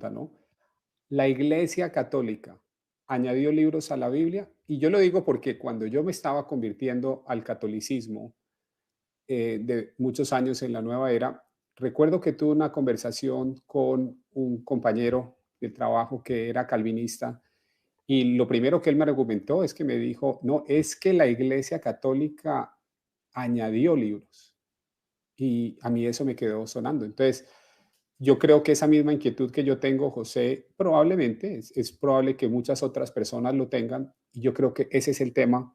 pregunta, ¿no? La Iglesia Católica añadió libros a la Biblia, y yo lo digo porque cuando yo me estaba convirtiendo al catolicismo, de muchos años en la nueva era, recuerdo que tuve una conversación con un compañero de trabajo que era calvinista, y lo primero que él me argumentó es que me dijo, no, es que la Iglesia Católica añadió libros. Y a mí eso me quedó sonando. Entonces, yo creo que esa misma inquietud que yo tengo, José, probablemente es probable que muchas otras personas lo tengan. Y yo creo que ese es el tema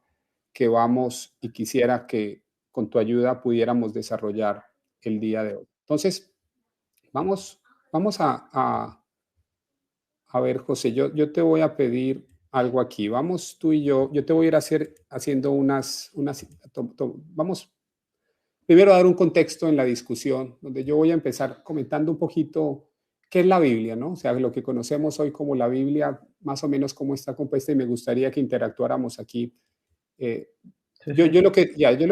que vamos y quisiera que con tu ayuda pudiéramos desarrollar el día de hoy. Entonces, vamos, vamos a ver, José, yo te voy a pedir algo aquí. Vamos tú y yo te voy a ir haciendo vamos primero a dar un contexto en la discusión, donde yo voy a empezar comentando un poquito qué es la Biblia, ¿no? O sea, lo que conocemos hoy como la Biblia, más o menos cómo está compuesta, y me gustaría que interactuáramos aquí. Eh, Sí, sí. yo lo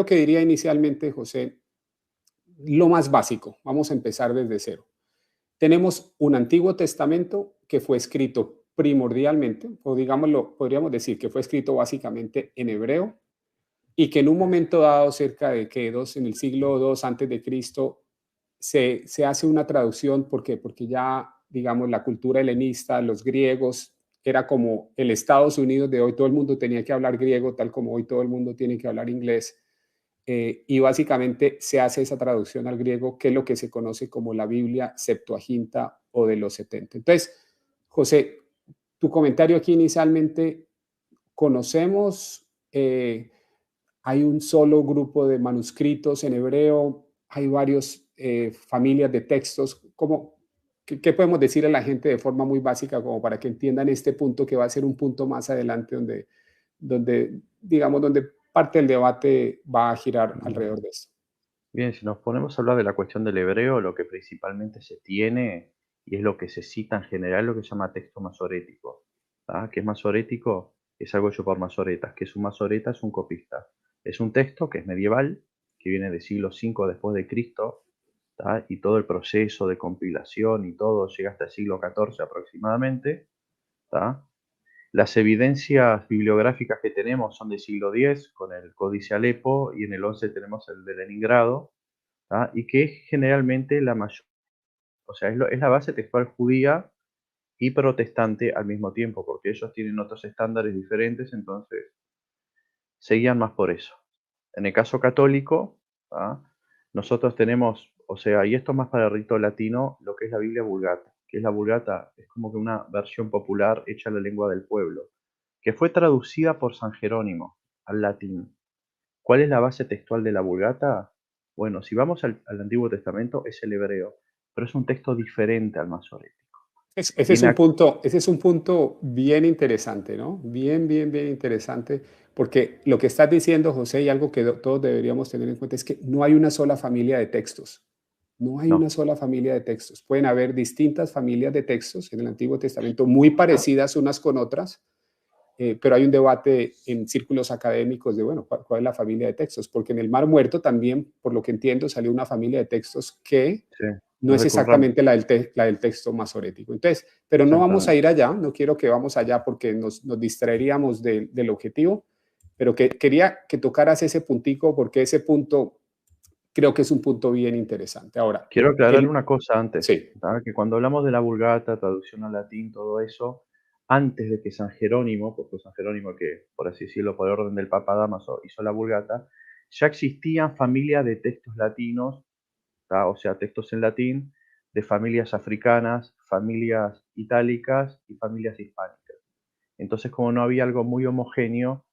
que diría inicialmente, José, lo más básico, vamos a empezar desde cero. Tenemos un Antiguo Testamento que fue escrito primordialmente, o digámoslo, podríamos decir que fue escrito básicamente en hebreo, y que en un momento dado, cerca de que en el siglo II antes de Cristo, se hace una traducción. ¿Por qué? Porque ya, digamos, la cultura helenista, los griegos, era como el Estados Unidos de hoy, todo el mundo tenía que hablar griego, tal como hoy todo el mundo tiene que hablar inglés. Y básicamente se hace esa traducción al griego, que es lo que se conoce como la Biblia Septuaginta o de los 70. Entonces, José, tu comentario aquí inicialmente, conocemos, hay un solo grupo de manuscritos en hebreo, hay varias familias de textos. ¿Qué podemos decir a la gente de forma muy básica como para que entiendan este punto que va a ser un punto más adelante donde digamos, donde parte del debate va a girar Bien. alrededor de esto? Bien, si nos ponemos a hablar de la cuestión del hebreo, lo que principalmente se tiene y es lo que se cita en general, lo que se llama texto masorético. ¿Tá? ¿Qué es masorético? Es algo hecho por masoretas. ¿Qué es un masoreta? Es un copista. Es un texto que es medieval, que viene del siglo V después de Cristo, ¿tá? Y todo el proceso de compilación y todo llega hasta el siglo XIV aproximadamente, ¿tá? Las evidencias bibliográficas que tenemos son del siglo X, con el Códice Alepo, y en el XI tenemos el de Leningrado, ¿tá? Y que es generalmente la mayor, o sea, es la base textual judía y protestante al mismo tiempo, porque ellos tienen otros estándares diferentes, entonces seguían más por eso. En el caso católico, ¿tá? Nosotros tenemos, o sea, y esto más para el rito latino, lo que es la Biblia Vulgata. ¿Qué es la Vulgata? Es como que una versión popular hecha en la lengua del pueblo, que fue traducida por San Jerónimo al latín. ¿Cuál es la base textual de la Vulgata? Bueno, si vamos al Antiguo Testamento, es el hebreo, pero es un texto diferente al masorético. Tiene Ese es un punto bien interesante, ¿no? Bien, bien, bien interesante, porque lo que estás diciendo, José, y algo que todos deberíamos tener en cuenta es que no hay una sola familia de textos. No hay una no, sola familia de textos. Pueden haber distintas familias de textos en el Antiguo Testamento, muy parecidas unas con otras, pero hay un debate en círculos académicos de, bueno, ¿cuál es la familia de textos? Porque en el Mar Muerto también, por lo que entiendo, salió una familia de textos que sí, no los es de Qumran, exactamente la del texto masorético. Entonces, pero no vamos a exactamente. ir allá, no quiero que vamos allá porque nos distraeríamos del objetivo, pero quería que tocaras ese puntico porque ese punto creo que es un punto bien interesante. Ahora, Quiero aclarar el, una cosa antes, sí, ¿tá? Que cuando hablamos de la Vulgata, traducción al latín, todo eso, antes de que San Jerónimo, porque fue San Jerónimo que, por así decirlo, por orden del Papa Dámaso, hizo la Vulgata, ya existían familias de textos latinos, ¿tá? O sea, textos en latín, de familias africanas, familias itálicas y familias hispánicas. Entonces, como no había algo muy homogéneo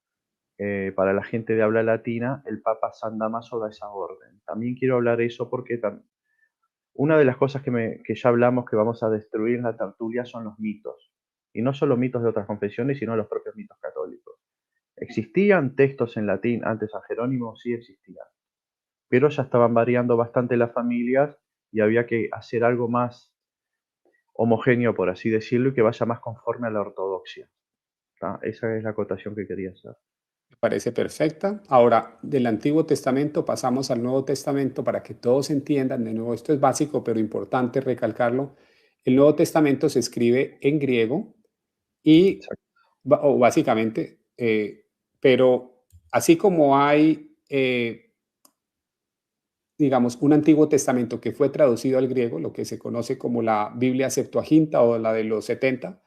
para la gente de habla latina, el Papa San Damaso da esa orden. También quiero hablar eso porque una de las cosas que ya hablamos que vamos a destruir en la tertulia son los mitos. Y no solo mitos de otras confesiones, sino los propios mitos católicos. ¿Existían textos en latín antes de San Jerónimo? Sí existían. Pero ya estaban variando bastante las familias y había que hacer algo más homogéneo, por así decirlo, y que vaya más conforme a la ortodoxia, ¿tá? Esa es la acotación que quería hacer. me parece perfecta. Ahora, del Antiguo Testamento pasamos al Nuevo Testamento para que todos entiendan, de nuevo, esto es básico, pero importante recalcarlo. El Nuevo Testamento se escribe en griego y Exacto. o básicamente, pero así como hay, digamos, un Antiguo Testamento que fue traducido al griego, lo que se conoce como la Biblia Septuaginta o la de los 70,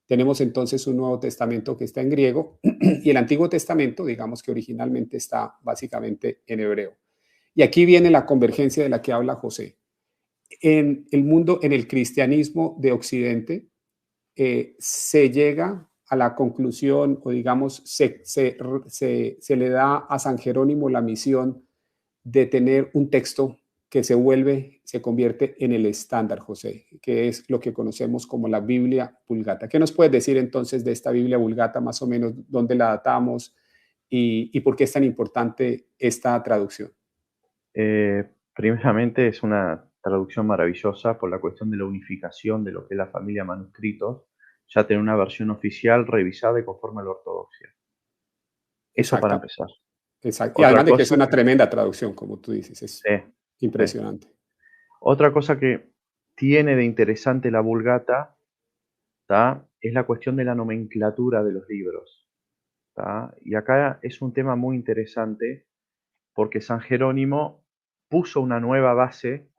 tenemos entonces un Nuevo Testamento que está en griego y el Antiguo Testamento, digamos que originalmente está básicamente en hebreo. Y aquí viene la convergencia de la que habla José. En el mundo, en el cristianismo de Occidente, se llega a la conclusión o digamos se le da a San Jerónimo la misión de tener un texto que se convierte en el estándar, José, que es lo que conocemos como la Biblia Vulgata. ¿Qué nos puedes decir entonces de esta Biblia Vulgata, más o menos dónde la datamos y por qué es tan importante esta traducción? Primeramente es una traducción maravillosa por la cuestión de la unificación de lo que es la familia manuscritos, ya tener una versión oficial revisada y conforme a la ortodoxia. Eso para Exacta, empezar. exacto. Y Otra además de que es cosa una que tremenda traducción, como tú dices, es sí, sí. impresionante. Otra cosa que tiene de interesante la Vulgata, ¿tá? Es la cuestión de la nomenclatura de los libros, ¿tá? Y acá es un tema muy interesante porque San Jerónimo puso una nueva base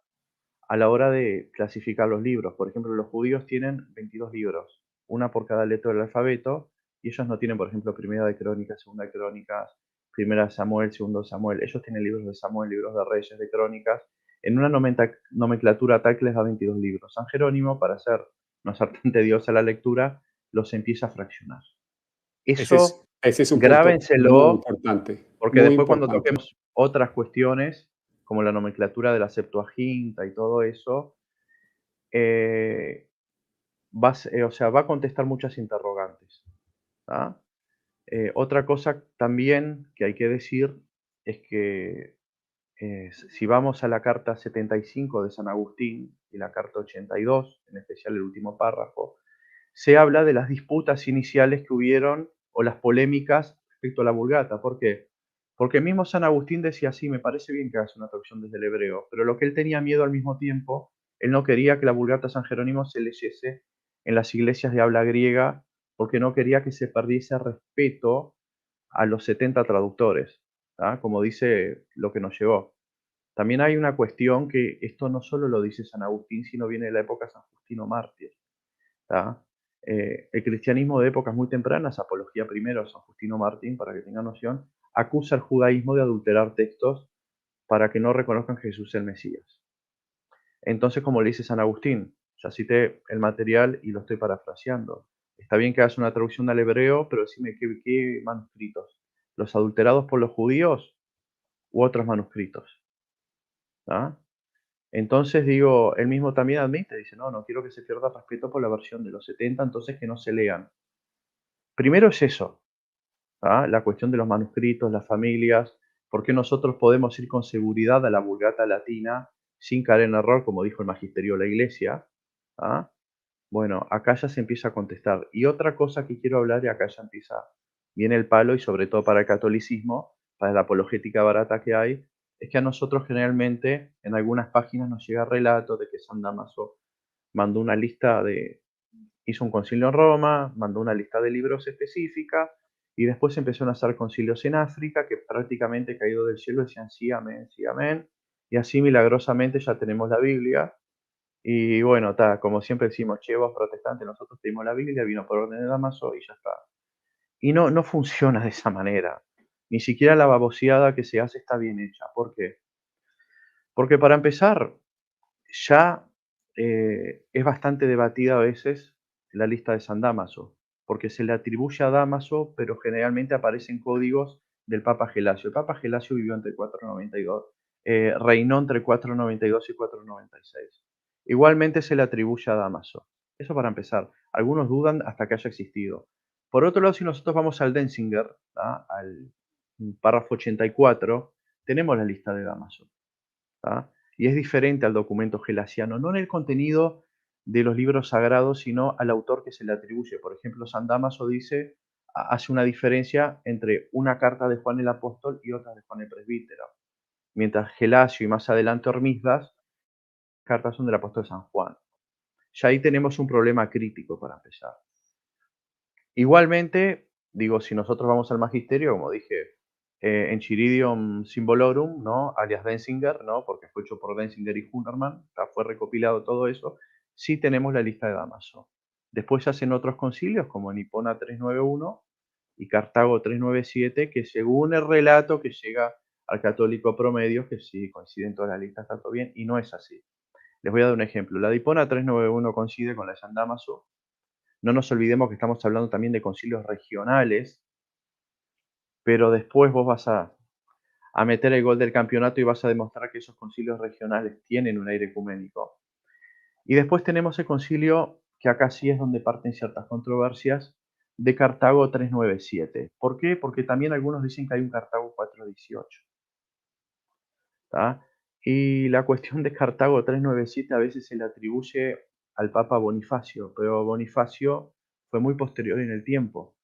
a la hora de clasificar los libros. Por ejemplo, los judíos tienen 22 libros, una por cada letra del alfabeto, y ellos no tienen, por ejemplo, primera de Crónicas, segunda de Crónicas, primera de Samuel, segundo de Samuel. Ellos tienen libros de Samuel, libros de Reyes, de Crónicas, en una nomenclatura tal que les da 22 libros. San Jerónimo, para hacer, no hacer tan tediosa la lectura, los empieza a fraccionar. Eso Ese es un punto grábenselo, porque muy después cuando importante. toquemos otras cuestiones, como la nomenclatura de la Septuaginta y todo eso, eh, o sea, va a contestar muchas interrogantes, ¿tá? Otra cosa también que hay que decir es que si vamos a la carta 75 de San Agustín y la carta 82, en especial el último párrafo, se habla de las disputas iniciales que hubieron o las polémicas respecto a la Vulgata. ¿Por qué? Porque mismo San Agustín decía, sí, me parece bien que hagas una traducción desde el hebreo, pero lo que él tenía miedo al mismo tiempo, él no quería que la Vulgata San Jerónimo se leyese en las iglesias de habla griega, porque no quería que se perdiese respeto a los 70 traductores, ¿tá? Como dice lo que nos llegó. También hay una cuestión que esto no solo lo dice San Agustín, sino viene de la época de San Justino Mártir. ¿Tá? El cristianismo de épocas muy tempranas, apología primero a San Justino Martín, para que tengan noción, acusa al judaísmo de adulterar textos para que no reconozcan que Jesús es el Mesías. Entonces, como le dice San Agustín, ya cité el material y lo estoy parafraseando. Está bien que hagas una traducción al hebreo, pero decime qué manuscritos. ¿Los adulterados por los judíos u otros manuscritos? ¿Tá? Entonces digo, él mismo también admite, dice, no, no quiero que se pierda respeto por la versión de los 70, entonces que no se lean. Primero es eso, ¿ah? La cuestión de los manuscritos, las familias, por qué nosotros podemos ir con seguridad a la Vulgata latina sin caer en error, como dijo el magisterio de la Iglesia. ¿Ah? Bueno, acá ya se empieza a contestar. Y otra cosa que quiero hablar, y acá ya empieza, viene el palo, y sobre todo para el catolicismo, para la apologética barata que hay, es que a nosotros generalmente en algunas páginas nos llega relato de que San Damaso mandó una lista de, hizo un concilio en Roma, mandó una lista de libros específica y después empezaron a hacer concilios en África que prácticamente caído del cielo decían sí, amén, sí, amén. Y así milagrosamente ya tenemos la Biblia. Y bueno, como siempre decimos, che, vos protestantes, nosotros tenemos la Biblia, vino por orden de Damaso y ya está. Y no, no funciona de esa manera. Ni siquiera la baboseada que se hace está bien hecha. ¿Por qué? Porque para empezar, ya es bastante debatida a veces la lista de San Dámaso, porque se le atribuye a Dámaso, pero generalmente aparecen códigos del Papa Gelasio. El Papa Gelasio vivió entre 492, reinó entre 492 y 496. Igualmente se le atribuye a Dámaso. Eso para empezar. Algunos dudan hasta que haya existido. Por otro lado, si nosotros vamos al Denzinger, ¿tá? Al párrafo 84, tenemos la lista de Dámaso. ¿Tá? Y es diferente al documento gelasiano, no en el contenido de los libros sagrados, sino al autor que se le atribuye. Por ejemplo, San Damaso dice, hace una diferencia entre una carta de Juan el Apóstol y otra de Juan el Presbítero. Mientras Gelasio y más adelante Hormisdas, cartas son del apóstol San Juan. ya ahí tenemos un problema crítico para empezar. Igualmente, digo, si nosotros vamos al magisterio, como dije, Enchiridion Symbolorum, ¿no? Alias Denzinger, ¿no? Porque fue hecho por Denzinger y Hunnerman, fue recopilado todo eso, sí tenemos la lista de Dámaso. Después se hacen otros concilios, como en Hipona 391 y Cartago 397, que según el relato que llega al católico promedio, que sí coinciden todas las listas, está todo bien, y no es así. Les voy a dar un ejemplo. La de Hipona 391 coincide con la de San Dámaso. No nos olvidemos que estamos hablando también de concilios regionales, pero después vos vas a meter el gol del campeonato y vas a demostrar que esos concilios regionales tienen un aire ecuménico. Y después tenemos el concilio, que acá sí es donde parten ciertas controversias, de Cartago 397. ¿Por qué? Porque también algunos dicen que hay un Cartago 418. ¿Tá? Y la cuestión de Cartago 397 a veces se le atribuye al Papa Bonifacio, pero Bonifacio fue muy posterior en el tiempo.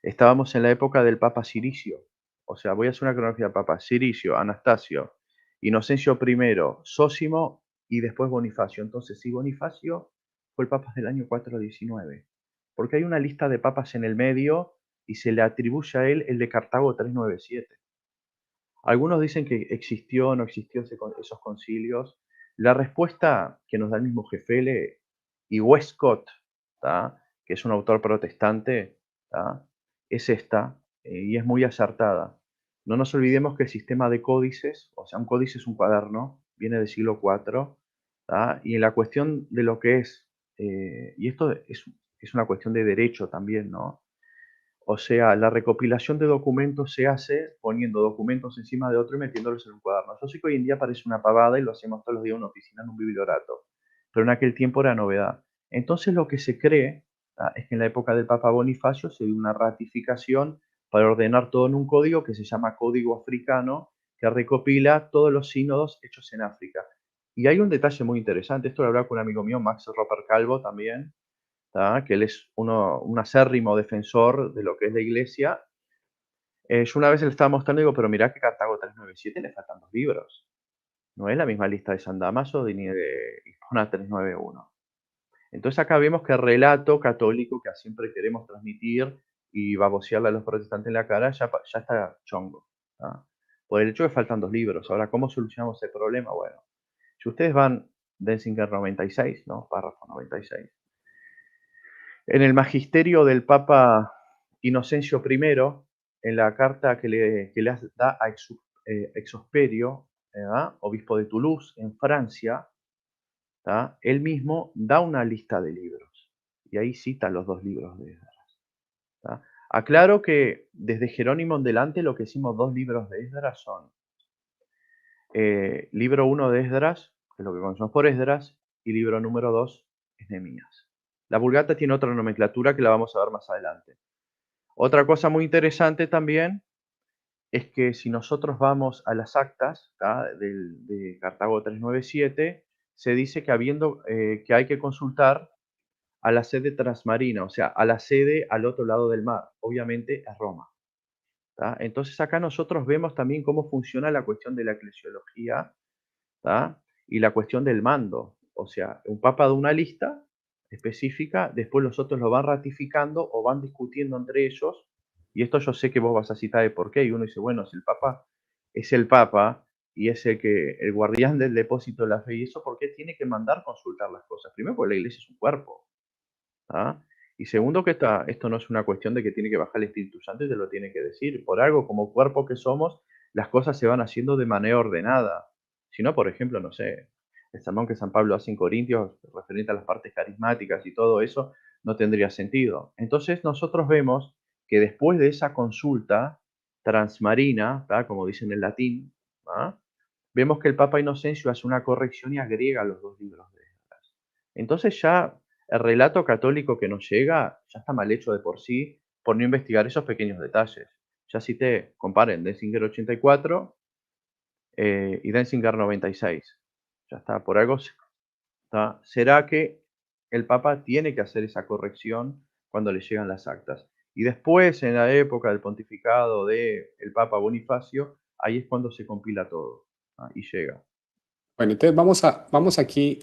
Estábamos en la época del Papa Ciricio. O sea, voy a hacer una cronología: Papa Ciricio, Anastasio, Inocencio I, Zósimo y después Bonifacio. Entonces, si Bonifacio fue el Papa del año 419, porque hay una lista de papas en el medio y se le atribuye a él el de Cartago 397. Algunos dicen que existió o no existió esos concilios. La respuesta que nos da el mismo Jefele y Westcott, ¿tá? Que es un autor protestante, ¿tá? Es esta, y es muy acertada. No nos olvidemos que el sistema de códices, o sea, un códice es un cuaderno, viene del siglo IV, ¿tá? Y en la cuestión de lo que es, y esto es una cuestión de derecho también, ¿no? O sea, la recopilación de documentos se hace poniendo documentos encima de otro y metiéndolos en un cuaderno. Yo sé que hoy en día parece una pavada y lo hacemos todos los días en una oficina, en un bibliorato, pero en aquel tiempo era novedad. Entonces lo que se cree, es que en la época del Papa Bonifacio se dio una ratificación para ordenar todo en un código que se llama Código Africano, que recopila todos los sínodos hechos en África. Y hay un detalle muy interesante, esto lo hablaba con un amigo mío, Max Roper Calvo también, que él es un acérrimo defensor de lo que es la iglesia. Yo una vez le estaba mostrando y digo, pero mirá que Cartago 397 le faltan 2 libros. No es la misma lista de San Damaso ni de Hipona 391. Entonces acá vemos que el relato católico que siempre queremos transmitir y babosearle a los protestantes en la cara ya está chongo. ¿Tá? Por el hecho de que faltan 2 libros. Ahora, ¿cómo solucionamos el problema? Bueno, si ustedes van Denzinger 96, ¿no? Párrafo 96. En el magisterio del Papa Inocencio I, en la carta que le da a Exosperio, obispo de Toulouse, en Francia, él mismo da una lista de libros. Y ahí cita los 2 libros de Esdras. Aclaro que desde Jerónimo en delante lo que hicimos 2 libros de Esdras son libro 1 de Esdras, que es lo que conocemos por Esdras, y libro número 2 es Nehemías. La Vulgata tiene otra nomenclatura que la vamos a ver más adelante. Otra cosa muy interesante también es que si nosotros vamos a las actas de Cartago 397, se dice que hay que consultar a la sede transmarina, o sea, a la sede al otro lado del mar. Obviamente es Roma. ¿Tá? Entonces acá nosotros vemos también cómo funciona la cuestión de la eclesiología, ¿tá? Y la cuestión del mando. O sea, un papa da una lista específica, después los otros lo van ratificando o van discutiendo entre ellos, y esto yo sé que vos vas a citar de por qué, y uno dice, bueno, si el papa es el papa y es el guardián del depósito de la fe, y eso, ¿por qué tiene que mandar consultar las cosas? Primero, porque la iglesia es un cuerpo, ¿tá? Y segundo, que esto no es una cuestión de que tiene que bajar el Espíritu Santo y te lo tiene que decir. Por algo, como cuerpo que somos, las cosas se van haciendo de manera ordenada. Si no, por ejemplo, no sé, el sermón que San Pablo hace en Corintios referente a las partes carismáticas y todo eso, no tendría sentido. Entonces nosotros vemos que después de esa consulta transmarina, ¿tá? Como dicen en latín, ¿tá? Vemos que el Papa Inocencio hace una corrección y agrega los 2 libros de Esdras. Entonces ya el relato católico que nos llega ya está mal hecho de por sí por no investigar esos pequeños detalles. Ya cité, comparen Denzinger 84 y Denzinger 96. Ya está, por algo está. ¿Será que el Papa tiene que hacer esa corrección cuando le llegan las actas? Y después, en la época del pontificado del Papa Bonifacio, ahí es cuando se compila todo y llega. Bueno, entonces vamos aquí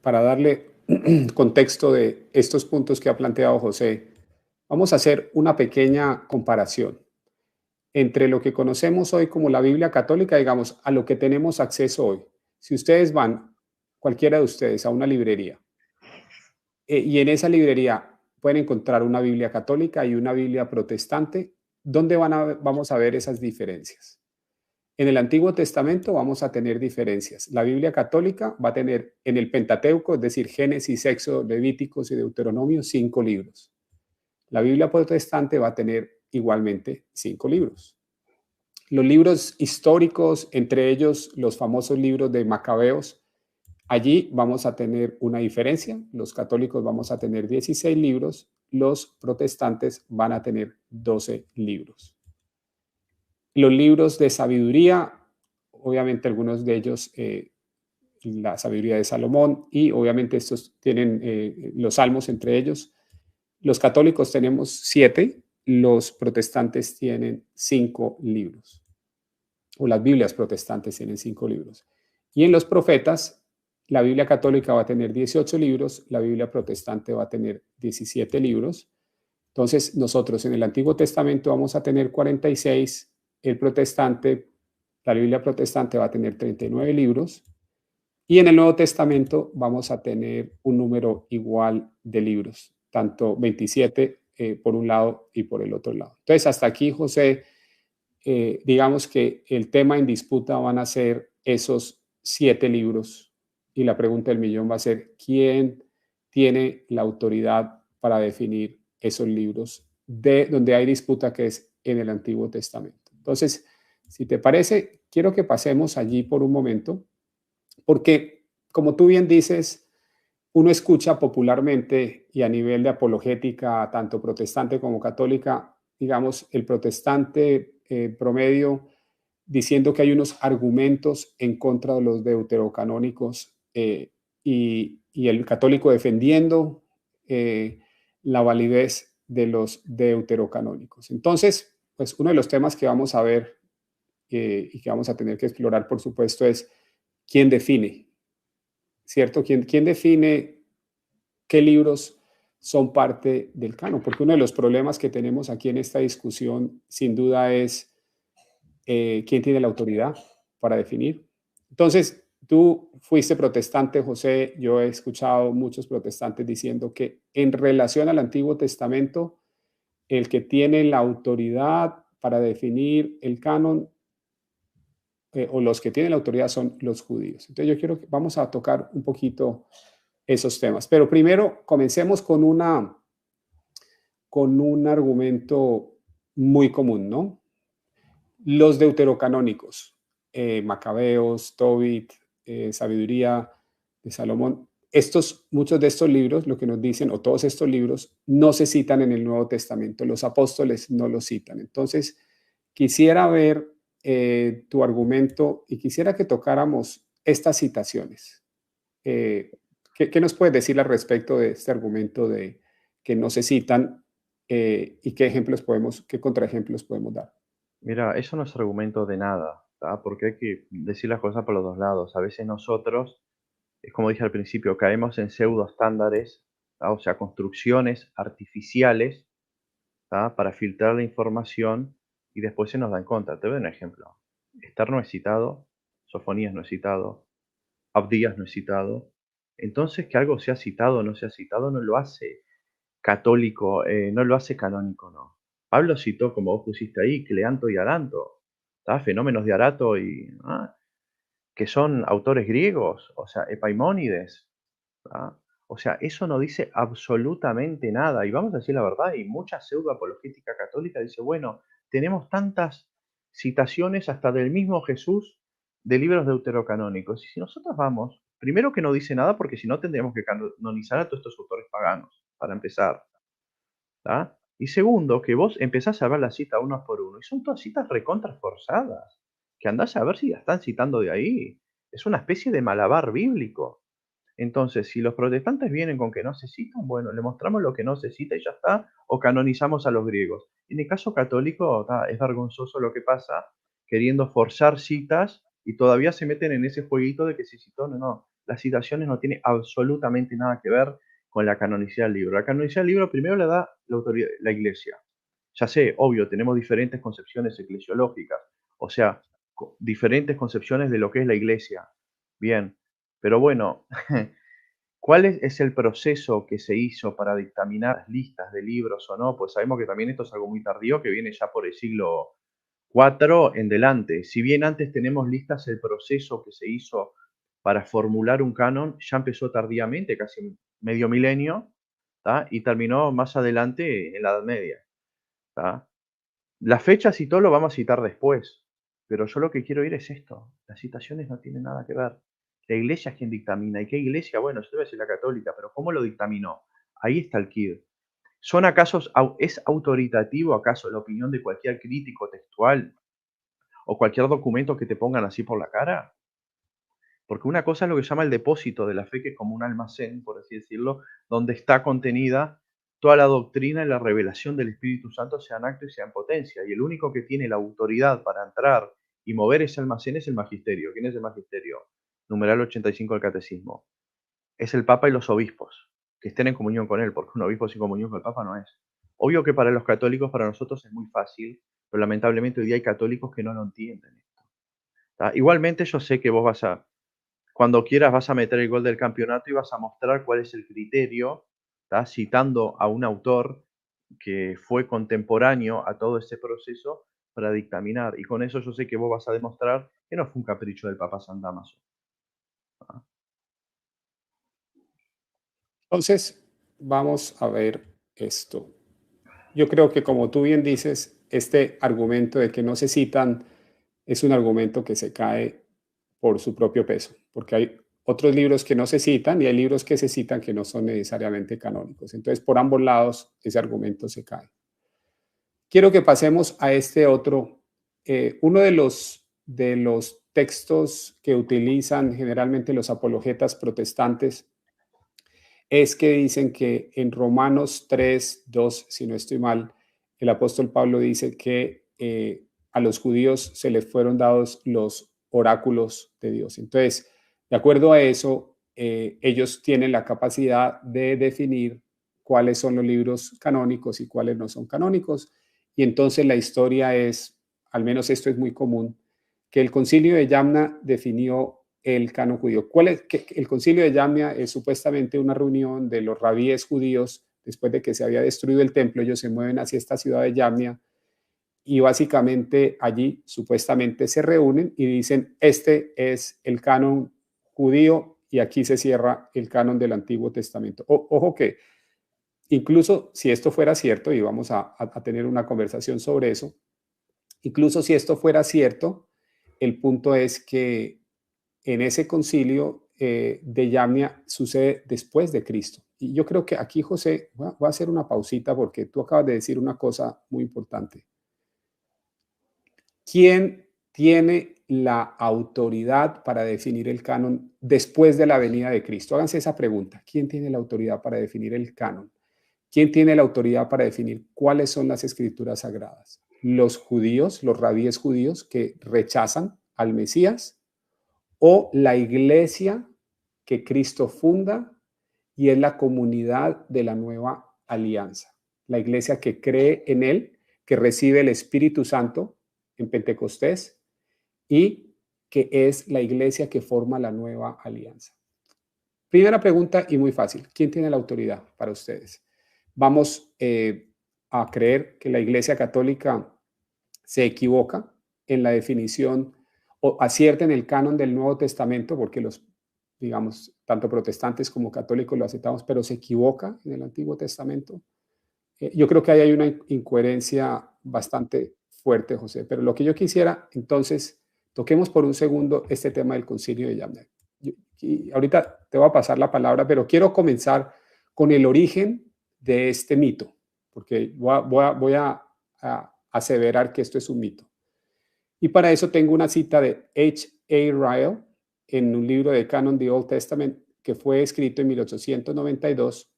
para darle contexto de estos puntos que ha planteado José, vamos a hacer una pequeña comparación entre lo que conocemos hoy como la Biblia católica, digamos, a lo que tenemos acceso hoy. Si ustedes van, cualquiera de ustedes, a una librería, y en esa librería pueden encontrar una Biblia católica y una Biblia protestante, ¿dónde vamos a ver esas diferencias? En el Antiguo Testamento vamos a tener diferencias. La Biblia católica va a tener en el Pentateuco, es decir, Génesis, Éxodo, Levíticos y Deuteronomio, 5 libros. La Biblia protestante va a tener igualmente 5 libros. Los libros históricos, entre ellos los famosos libros de Macabeos, allí vamos a tener una diferencia. Los católicos vamos a tener 16 libros, los protestantes van a tener 12 libros. Los libros de sabiduría, obviamente algunos de ellos, la sabiduría de Salomón, y obviamente estos tienen los salmos entre ellos. Los católicos tenemos 7, los protestantes tienen 5 libros, o las Biblias protestantes tienen 5 libros. Y en los profetas, la Biblia católica va a tener 18 libros, la Biblia protestante va a tener 17 libros. Entonces, nosotros en el Antiguo Testamento vamos a tener 46, el protestante, la Biblia protestante va a tener 39 libros, y en el Nuevo Testamento vamos a tener un número igual de libros, tanto 27 por un lado y por el otro lado. Entonces, hasta aquí, José, digamos que el tema en disputa van a ser esos 7 libros, y la pregunta del millón va a ser, ¿quién tiene la autoridad para definir esos libros de donde hay disputa, que es en el Antiguo Testamento? Entonces, si te parece, quiero que pasemos allí por un momento, porque como tú bien dices, uno escucha popularmente y a nivel de apologética, tanto protestante como católica, digamos, el protestante promedio diciendo que hay unos argumentos en contra de los deuterocanónicos, y el católico defendiendo la validez de los deuterocanónicos. Entonces, pues uno de los temas que vamos a ver y que vamos a tener que explorar, por supuesto, es quién define, ¿cierto? ¿Quién define qué libros son parte del canon? Porque uno de los problemas que tenemos aquí en esta discusión, sin duda, es quién tiene la autoridad para definir. Entonces, tú fuiste protestante, José. Yo he escuchado muchos protestantes diciendo que en relación al Antiguo Testamento, el que tiene la autoridad para definir el canon, o los que tienen la autoridad, son los judíos. Entonces, yo quiero que vamos a tocar un poquito esos temas. Pero primero, comencemos con un argumento muy común, ¿no? Los deuterocanónicos, Macabeos, Tobit, Sabiduría de Salomón, muchos de estos libros, lo que nos dicen, o todos estos libros, no se citan en el Nuevo Testamento. Los apóstoles no los citan. Entonces, quisiera ver tu argumento y quisiera que tocáramos estas citaciones. Eh, ¿qué nos puedes decir al respecto de este argumento de que no se citan, y qué contraejemplos podemos dar? Mira, eso no es argumento de nada, ¿tá? Porque hay que decir las cosas por los dos lados. A veces nosotros, es como dije al principio, caemos en pseudo estándares, ¿tá? O sea, construcciones artificiales, ¿tá? Para filtrar la información y después se nos da en contra. Te doy un ejemplo. Esther no es citado, Sofonías no es citado, Abdías no es citado. Entonces, que algo sea citado o no sea citado no lo hace católico, no lo hace canónico, no. Pablo citó, como vos pusiste ahí, Cleanto y Aranto, ¿tá? Fenómenos de Arato que son autores griegos, o sea, Epaimónides, ¿tá? O sea, eso no dice absolutamente nada. Y vamos a decir la verdad, y mucha pseudo apologética católica dice, bueno, tenemos tantas citaciones hasta del mismo Jesús de libros deuterocanónicos. Y si nosotros vamos, primero que no dice nada, porque si no tendríamos que canonizar a todos estos autores paganos, para empezar. ¿Tá? Y segundo, que vos empezás a ver la cita uno por uno, y son todas citas recontraforzadas, que andás a ver si la están citando de ahí. Es una especie de malabar bíblico. Entonces, si los protestantes vienen con que no se citan, bueno, le mostramos lo que no se cita y ya está, o canonizamos a los griegos. En el caso católico, es vergonzoso lo que pasa, queriendo forzar citas y todavía se meten en ese jueguito de que se citó, no, no. las citaciones no tienen absolutamente nada que ver con la canonicidad del libro. La canonicidad del libro primero la da la autoridad, la Iglesia. Ya sé, obvio, tenemos diferentes concepciones eclesiológicas, o sea, diferentes concepciones de lo que es la Iglesia. Bien, pero bueno, ¿cuál es el proceso que se hizo para dictaminar listas de libros o no? Pues sabemos que también esto es algo muy tardío, que viene ya por el siglo IV en delante. Si bien antes tenemos listas, el proceso que se hizo para formular un canon ya empezó tardíamente, casi medio milenio, ¿tá? Y terminó más adelante en la Edad Media, ¿tá? Las fechas y todo lo vamos a citar después, pero yo lo que quiero ir es esto, las citaciones no tienen nada que ver. La iglesia es quien dictamina. ¿Y qué iglesia? Bueno, yo debe ser la católica, pero ¿cómo lo dictaminó? Ahí está el quid. ¿Son acaso, es autoritativo acaso la opinión de cualquier crítico textual o cualquier documento que te pongan así por la cara? Porque una cosa es lo que se llama el depósito de la fe, que es como un almacén, por así decirlo, donde está contenida toda la doctrina y la revelación del Espíritu Santo, sea en acto y sea en potencia. Y el único que tiene la autoridad para entrar y mover ese almacén es el magisterio. ¿Quién es el magisterio? Numeral 85 del Catecismo. Es el Papa y los obispos, que estén en comunión con él, porque un obispo sin comunión con el Papa no es. Obvio que para los católicos, para nosotros es muy fácil, pero lamentablemente hoy día hay católicos que no lo entienden esto. ¿Tá? Igualmente yo sé que vos cuando quieras vas a meter el gol del campeonato y vas a mostrar cuál es el criterio, ¿tá? Citando a un autor que fue contemporáneo a todo ese proceso para dictaminar. Y con eso yo sé que vos vas a demostrar que no fue un capricho del Papa San Damaso. ¿Tá? Entonces, vamos a ver esto. Yo creo que como tú bien dices, este argumento de que no se citan es un argumento que se cae por su propio peso, porque hay otros libros que no se citan y hay libros que se citan que no son necesariamente canónicos. Entonces, por ambos lados, ese argumento se cae. Quiero que pasemos a este otro. Uno de los textos que utilizan generalmente los apologetas protestantes es que dicen que en Romanos 3, 2, si no estoy mal, el apóstol Pablo dice que a los judíos se les fueron dados los oráculos de Dios. Entonces, de acuerdo a eso, ellos tienen la capacidad de definir cuáles son los libros canónicos y cuáles no son canónicos. Y entonces la historia es, al menos esto es muy común, que el concilio de Yamna definió el canon judío. ¿Cuál es? Que el concilio de Yamnia es supuestamente una reunión de los rabíes judíos después de que se había destruido el templo. Ellos se mueven hacia esta ciudad de Yamnia y básicamente allí supuestamente se reúnen y dicen, este es el canon judío y aquí se cierra el canon del Antiguo Testamento. Ojo que incluso si esto fuera cierto, y vamos a tener una conversación sobre eso, incluso si esto fuera cierto, el punto es que en ese concilio de Yamnia sucede después de Cristo. Y yo creo que aquí, José, voy a hacer una pausita porque tú acabas de decir una cosa muy importante. ¿Quién tiene la autoridad para definir el canon después de la venida de Cristo? Háganse esa pregunta. ¿Quién tiene la autoridad para definir el canon? ¿Quién tiene la autoridad para definir cuáles son las escrituras sagradas? ¿Los judíos, los rabíes judíos que rechazan al Mesías? ¿O la iglesia que Cristo funda y es la comunidad de la nueva alianza? La iglesia que cree en él, que recibe el Espíritu Santo en Pentecostés y que es la iglesia que forma la nueva alianza. Primera pregunta y muy fácil. ¿Quién tiene la autoridad para ustedes? Vamos a creer que la Iglesia Católica se equivoca en la definición o acierta en el canon del Nuevo Testamento, porque los, digamos, tanto protestantes como católicos lo aceptamos, pero se equivoca en el Antiguo Testamento. Yo creo que ahí hay una incoherencia bastante fuerte, José, pero lo que yo quisiera, entonces, toquemos por un segundo este tema del concilio de Yamna. Y ahorita te voy a pasar la palabra, pero quiero comenzar con el origen de este mito, porque voy a aseverar que esto es un mito. Y para eso tengo una cita de H.A. Ryle en un libro de Canon the Old Testament que fue escrito en 1892,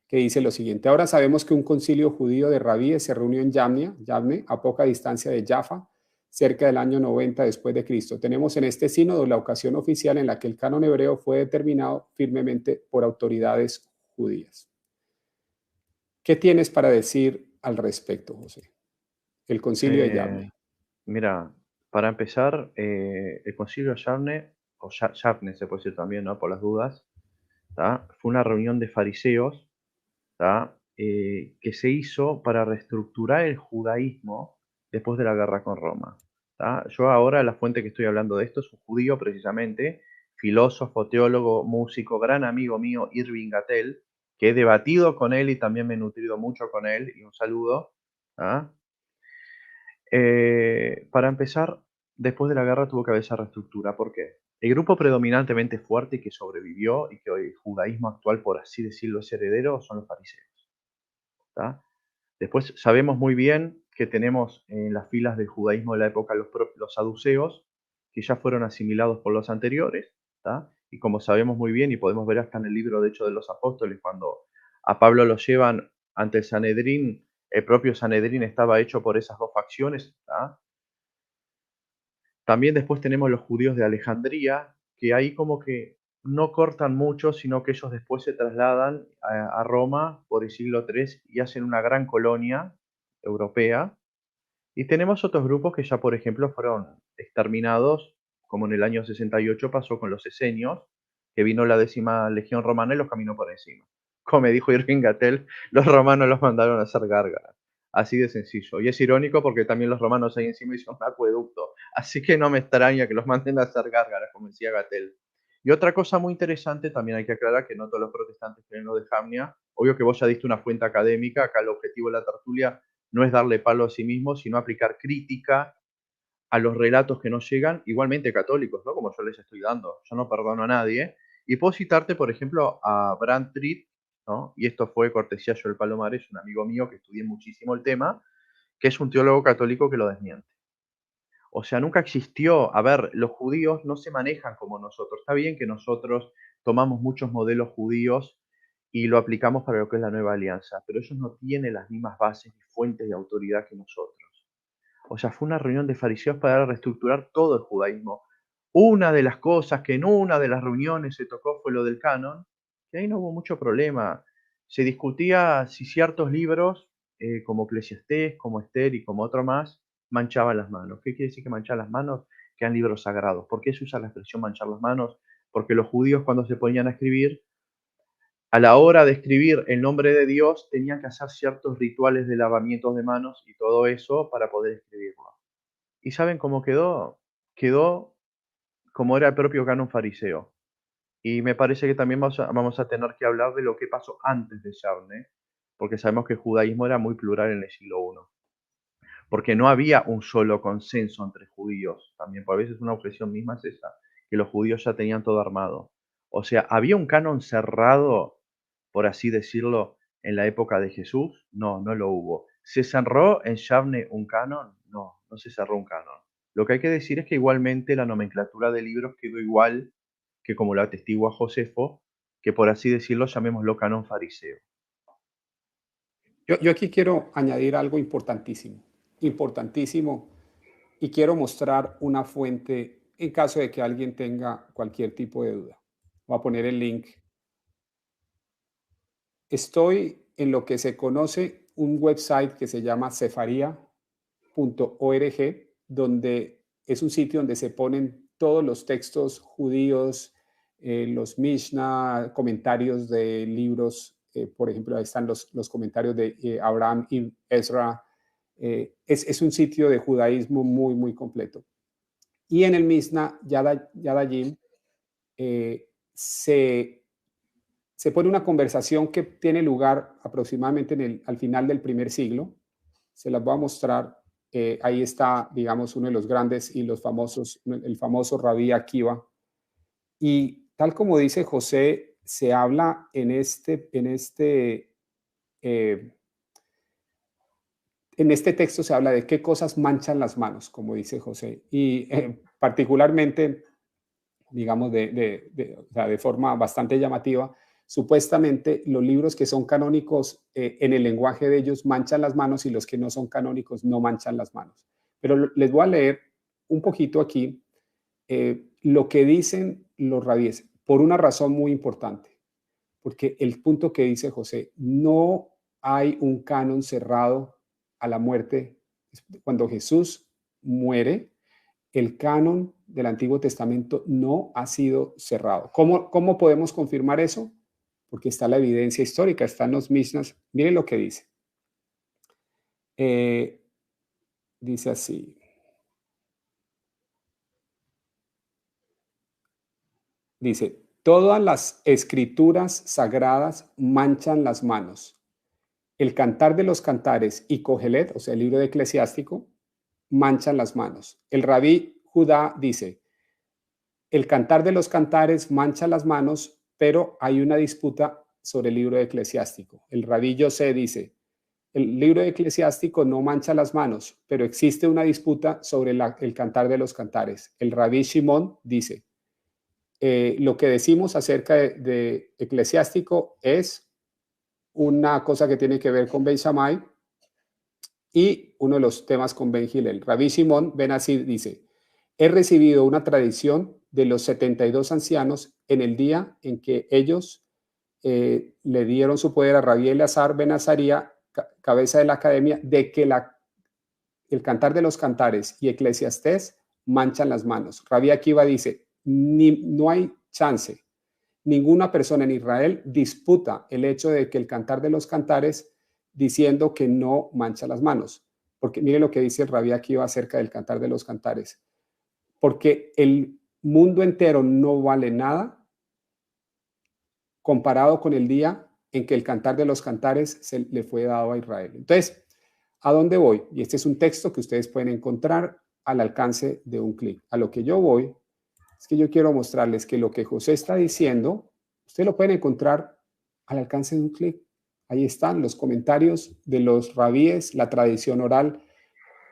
que dice lo siguiente: ahora sabemos que un concilio judío de rabíes se reunió en Yamnia, a poca distancia de Jaffa, cerca del año 90 después de Cristo. Tenemos en este sínodo la ocasión oficial en la que el canon hebreo fue determinado firmemente por autoridades judías. ¿Qué tienes para decir al respecto, José? El concilio de Eh, Yavne. Mira, para empezar, el concilio de Yavne, o Yavne se puede decir también, ¿no? Por las dudas, ¿tá? Fue una reunión de fariseos, ¿tá? Que se hizo para reestructurar el judaísmo después de la guerra con Roma, ¿tá? Yo ahora, la fuente que estoy hablando de esto es un judío precisamente, filósofo, teólogo, músico, gran amigo mío, Irving Gatel, que he debatido con él y también me he nutrido mucho con él, y un saludo. ¿Ah? Para empezar, después de la guerra tuvo que haber esa reestructura. ¿Por qué? El grupo predominantemente fuerte y que sobrevivió y que hoy el judaísmo actual, por así decirlo, es heredero, son los fariseos. ¿Tá? Después sabemos muy bien que tenemos en las filas del judaísmo de la época los saduceos, que ya fueron asimilados por los anteriores. ¿Tá? Y como sabemos muy bien, y podemos ver hasta en el libro de Hechos de los Apóstoles, cuando a Pablo lo llevan ante el Sanedrín, el propio Sanedrín estaba hecho por esas dos facciones. ¿Tá? También después tenemos los judíos de Alejandría, que ahí como que no cortan mucho, sino que ellos después se trasladan a Roma por el siglo III y hacen una gran colonia europea. Y tenemos otros grupos que ya, por ejemplo, fueron exterminados, como en el año 68 pasó con los esenios, que vino la 10ª Legión Romana y los caminó por encima. Como me dijo Irving Gatel, los romanos los mandaron a hacer gárgaras. Así de sencillo. Y es irónico porque también los romanos ahí encima hicieron un acueducto. Así que no me extraña que los manden a hacer gárgaras, como decía Gatel. Y otra cosa muy interesante, también hay que aclarar que no todos los protestantes creen lo de Jamnia. Obvio que vos ya diste una fuente académica, acá el objetivo de la tertulia no es darle palo a sí mismo, sino aplicar crítica a los relatos que nos llegan, igualmente católicos, ¿no? Como yo les estoy dando. Yo no perdono a nadie. Y puedo citarte, por ejemplo, a Brand Tritt, ¿no? Y esto fue cortesía yo el Palomares, un amigo mío que estudié muchísimo el tema, que es un teólogo católico que lo desmiente. O sea, nunca existió, a ver, los judíos no se manejan como nosotros. Está bien que nosotros tomamos muchos modelos judíos y lo aplicamos para lo que es la nueva alianza, pero ellos no tienen las mismas bases y fuentes de autoridad que nosotros. O sea, fue una reunión de fariseos para reestructurar todo el judaísmo. Una de las cosas que en una de las reuniones se tocó fue lo del canon, y ahí no hubo mucho problema. Se discutía si ciertos libros, como Eclesiastés, como Esther y como otro más, manchaban las manos. ¿Qué quiere decir que manchar las manos? Que eran libros sagrados. ¿Por qué se usa la expresión manchar las manos? Porque los judíos cuando se ponían a escribir, a la hora de escribir el nombre de Dios, tenían que hacer ciertos rituales de lavamientos de manos y todo eso para poder escribirlo. ¿Y saben cómo quedó? Quedó como era el propio canon fariseo. Y me parece que también vamos a tener que hablar de lo que pasó antes de Yavne, porque sabemos que el judaísmo era muy plural en el siglo I. Porque no había un solo consenso entre judíos. También, por a veces una objeción misma es esa, que los judíos ya tenían todo armado. O sea, ¿había un canon cerrado, por así decirlo, en la época de Jesús? No, no lo hubo. ¿Se cerró en Yavne un canon? No, no se cerró un canon. Lo que hay que decir es que igualmente la nomenclatura de libros quedó igual que como lo atestigua Josefo, que por así decirlo llamémoslo canon fariseo. Yo aquí quiero añadir algo importantísimo, importantísimo, y quiero mostrar una fuente en caso de que alguien tenga cualquier tipo de duda. Voy a poner el link. Estoy en lo que se conoce un website que se llama cefaria.org, donde es un sitio donde se ponen todos los textos judíos, los Mishnah, comentarios de libros, por ejemplo, ahí están los comentarios de Abraham y Ezra. Es un sitio de judaísmo muy, muy completo. Y en el Mishnah Yadayim se pone una conversación que tiene lugar aproximadamente al final del primer siglo. Se las voy a mostrar. Ahí está, digamos, uno de los grandes y los famosos, el famoso Rabí Akiva. Y tal como dice José, se habla eh, en este texto se habla de qué cosas manchan las manos, como dice José. Y particularmente, digamos, o sea, de forma bastante llamativa, supuestamente los libros que son canónicos en el lenguaje de ellos manchan las manos y los que no son canónicos no manchan las manos. Pero les voy a leer un poquito aquí lo que dicen los rabíes, por una razón muy importante, porque el punto que dice José, no hay un canon cerrado a la muerte. Cuando Jesús muere, el canon del Antiguo Testamento no ha sido cerrado. ¿Cómo podemos confirmar eso? Porque está la evidencia histórica, están los Mishnas. Miren lo que dice. Eh, dice así. Dice, todas las escrituras sagradas manchan las manos. El Cantar de los Cantares y Cogelet, o sea, el libro de Eclesiástico, manchan las manos. El rabí Judá dice, el Cantar de los Cantares mancha las manos, pero hay una disputa sobre el libro de Eclesiástico. El rabí José dice, el libro de Eclesiástico no mancha las manos, pero existe una disputa sobre el Cantar de los Cantares. El rabí Shimón dice, lo que decimos acerca de Eclesiástico es una cosa que tiene que ver con Ben Shammai y uno de los temas con Ben Hillel. Rabí Shimon Ben Azir dice, he recibido una tradición de los 72 ancianos en el día en que ellos le dieron su poder a Rabí Eleazar Ben Azaría, cabeza de la academia, de que el Cantar de los Cantares y Eclesiastés manchan las manos. Rabí Akiva dice, no hay chance. Ninguna persona en Israel disputa el hecho de que el Cantar de los Cantares diciendo que no mancha las manos. Porque mire lo que dice el Rabí Akiva acerca del Cantar de los Cantares. Porque el mundo entero no vale nada comparado con el día en que el Cantar de los Cantares se le fue dado a Israel. Entonces, ¿a dónde voy? Y este es un texto que ustedes pueden encontrar al alcance de un clic. A lo que yo voy es que yo quiero mostrarles que lo que José está diciendo, ustedes lo pueden encontrar al alcance de un clic. Ahí están los comentarios de los rabíes, la tradición oral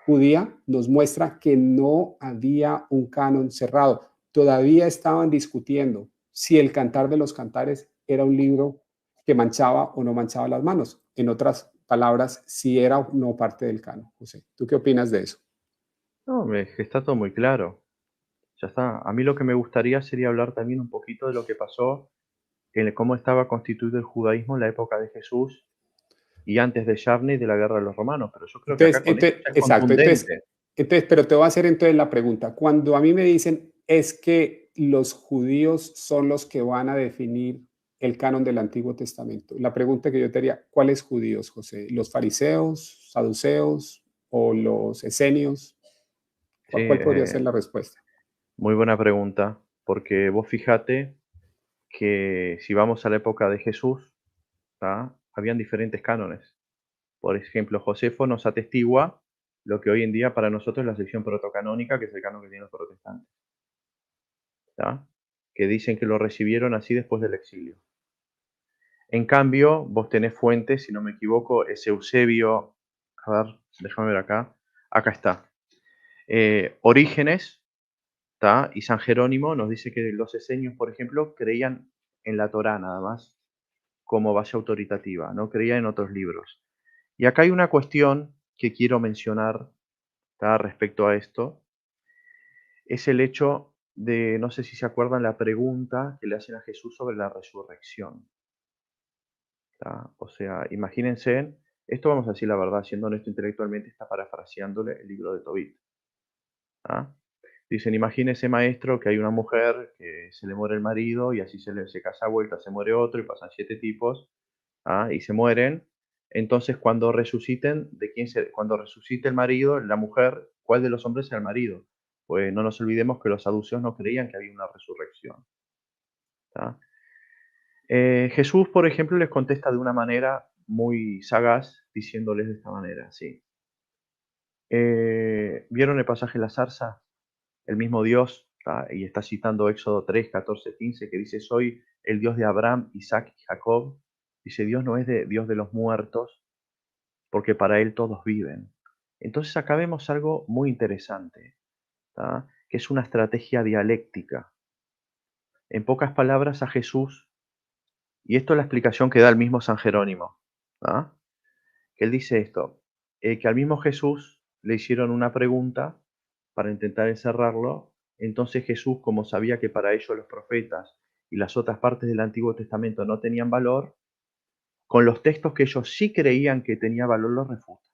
judía nos muestra que no había un canon cerrado. Todavía estaban discutiendo si el Cantar de los Cantares era un libro que manchaba o no manchaba las manos. En otras palabras, si era o no parte del canon. José, ¿tú qué opinas de eso? No, está todo muy claro. Ya está. A mí lo que me gustaría sería hablar también un poquito de lo que pasó, en cómo estaba constituido el judaísmo en la época de Jesús y antes de Yavne y de la guerra de los romanos, pero yo creo que acá con esto ya es Exacto. contundente. Pero te voy a hacer entonces la pregunta. Cuando a mí me dicen es que los judíos son los que van a definir el canon del Antiguo Testamento, la pregunta que yo te haría, ¿cuáles judíos, José? ¿Los fariseos, saduceos o los esenios? Sí, ¿Cuál podría ser la respuesta? muy buena pregunta, porque vos fíjate que si vamos a la época de Jesús, ¿tá? Habían diferentes cánones. Por ejemplo, Josefo nos atestigua lo que hoy en día para nosotros es la sección protocanónica, que es el canon que tienen los protestantes, ¿tá? Que dicen que lo recibieron así después del exilio. En cambio, vos tenés fuentes, si no me equivoco, es Eusebio, a ver, déjame ver acá, acá está. Orígenes, ¿tá? Y San Jerónimo nos dice que los esenios, por ejemplo, creían en la Torá nada más, como base autoritativa, no creían en otros libros. Y acá hay una cuestión que quiero mencionar, ¿tá? Respecto a esto, es el hecho de, no sé si se acuerdan la pregunta que le hacen a Jesús sobre la resurrección. ¿Tá? O sea, imagínense, esto vamos a decir la verdad, siendo honesto intelectualmente, está parafraseándole el libro de Tobit. ¿Tá? Dicen, imagínese maestro que hay una mujer que se le muere el marido y así se casa a vuelta, se muere otro y pasan 7 tipos, y se mueren. Entonces, cuando resuciten, cuando resucite el marido, la mujer, ¿cuál de los hombres es el marido? Pues no nos olvidemos que los saduceos no creían que había una resurrección. ¿Tá? Jesús, por ejemplo, les contesta de una manera muy sagaz, diciéndoles de esta manera, sí. ¿Vieron el pasaje de la zarza? El mismo Dios, ¿tá? Y está citando Éxodo 3, 14, 15, que dice, soy el Dios de Abraham, Isaac y Jacob. Dice, Dios no es Dios de los muertos, porque para Él todos viven. Entonces acá vemos algo muy interesante, ¿tá? Que es una estrategia dialéctica. En pocas palabras, a Jesús, y esto es la explicación que da el mismo San Jerónimo, ¿tá? Que él dice esto, que al mismo Jesús le hicieron una pregunta para intentar encerrarlo. Entonces Jesús, como sabía que para ellos los profetas y las otras partes del Antiguo Testamento no tenían valor, con los textos que ellos sí creían que tenía valor los refuta.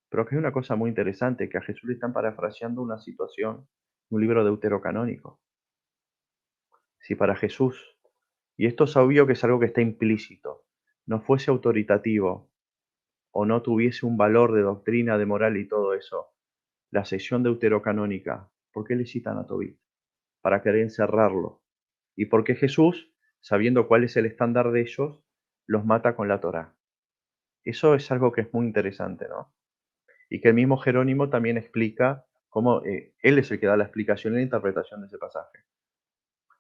Pero que hay una cosa muy interesante, que a Jesús le están parafraseando una situación, un libro deuterocanónico. Si para Jesús, y esto es obvio que es algo que está implícito, no fuese autoritativo o no tuviese un valor de doctrina, de moral y todo eso, la sección deuterocanónica, ¿por qué le citan a Tobit? Para querer encerrarlo. ¿Y por qué Jesús, sabiendo cuál es el estándar de ellos, los mata con la Torá? Eso es algo que es muy interesante, ¿no? Y que el mismo Jerónimo también explica cómo él es el que da la explicación y la interpretación de ese pasaje.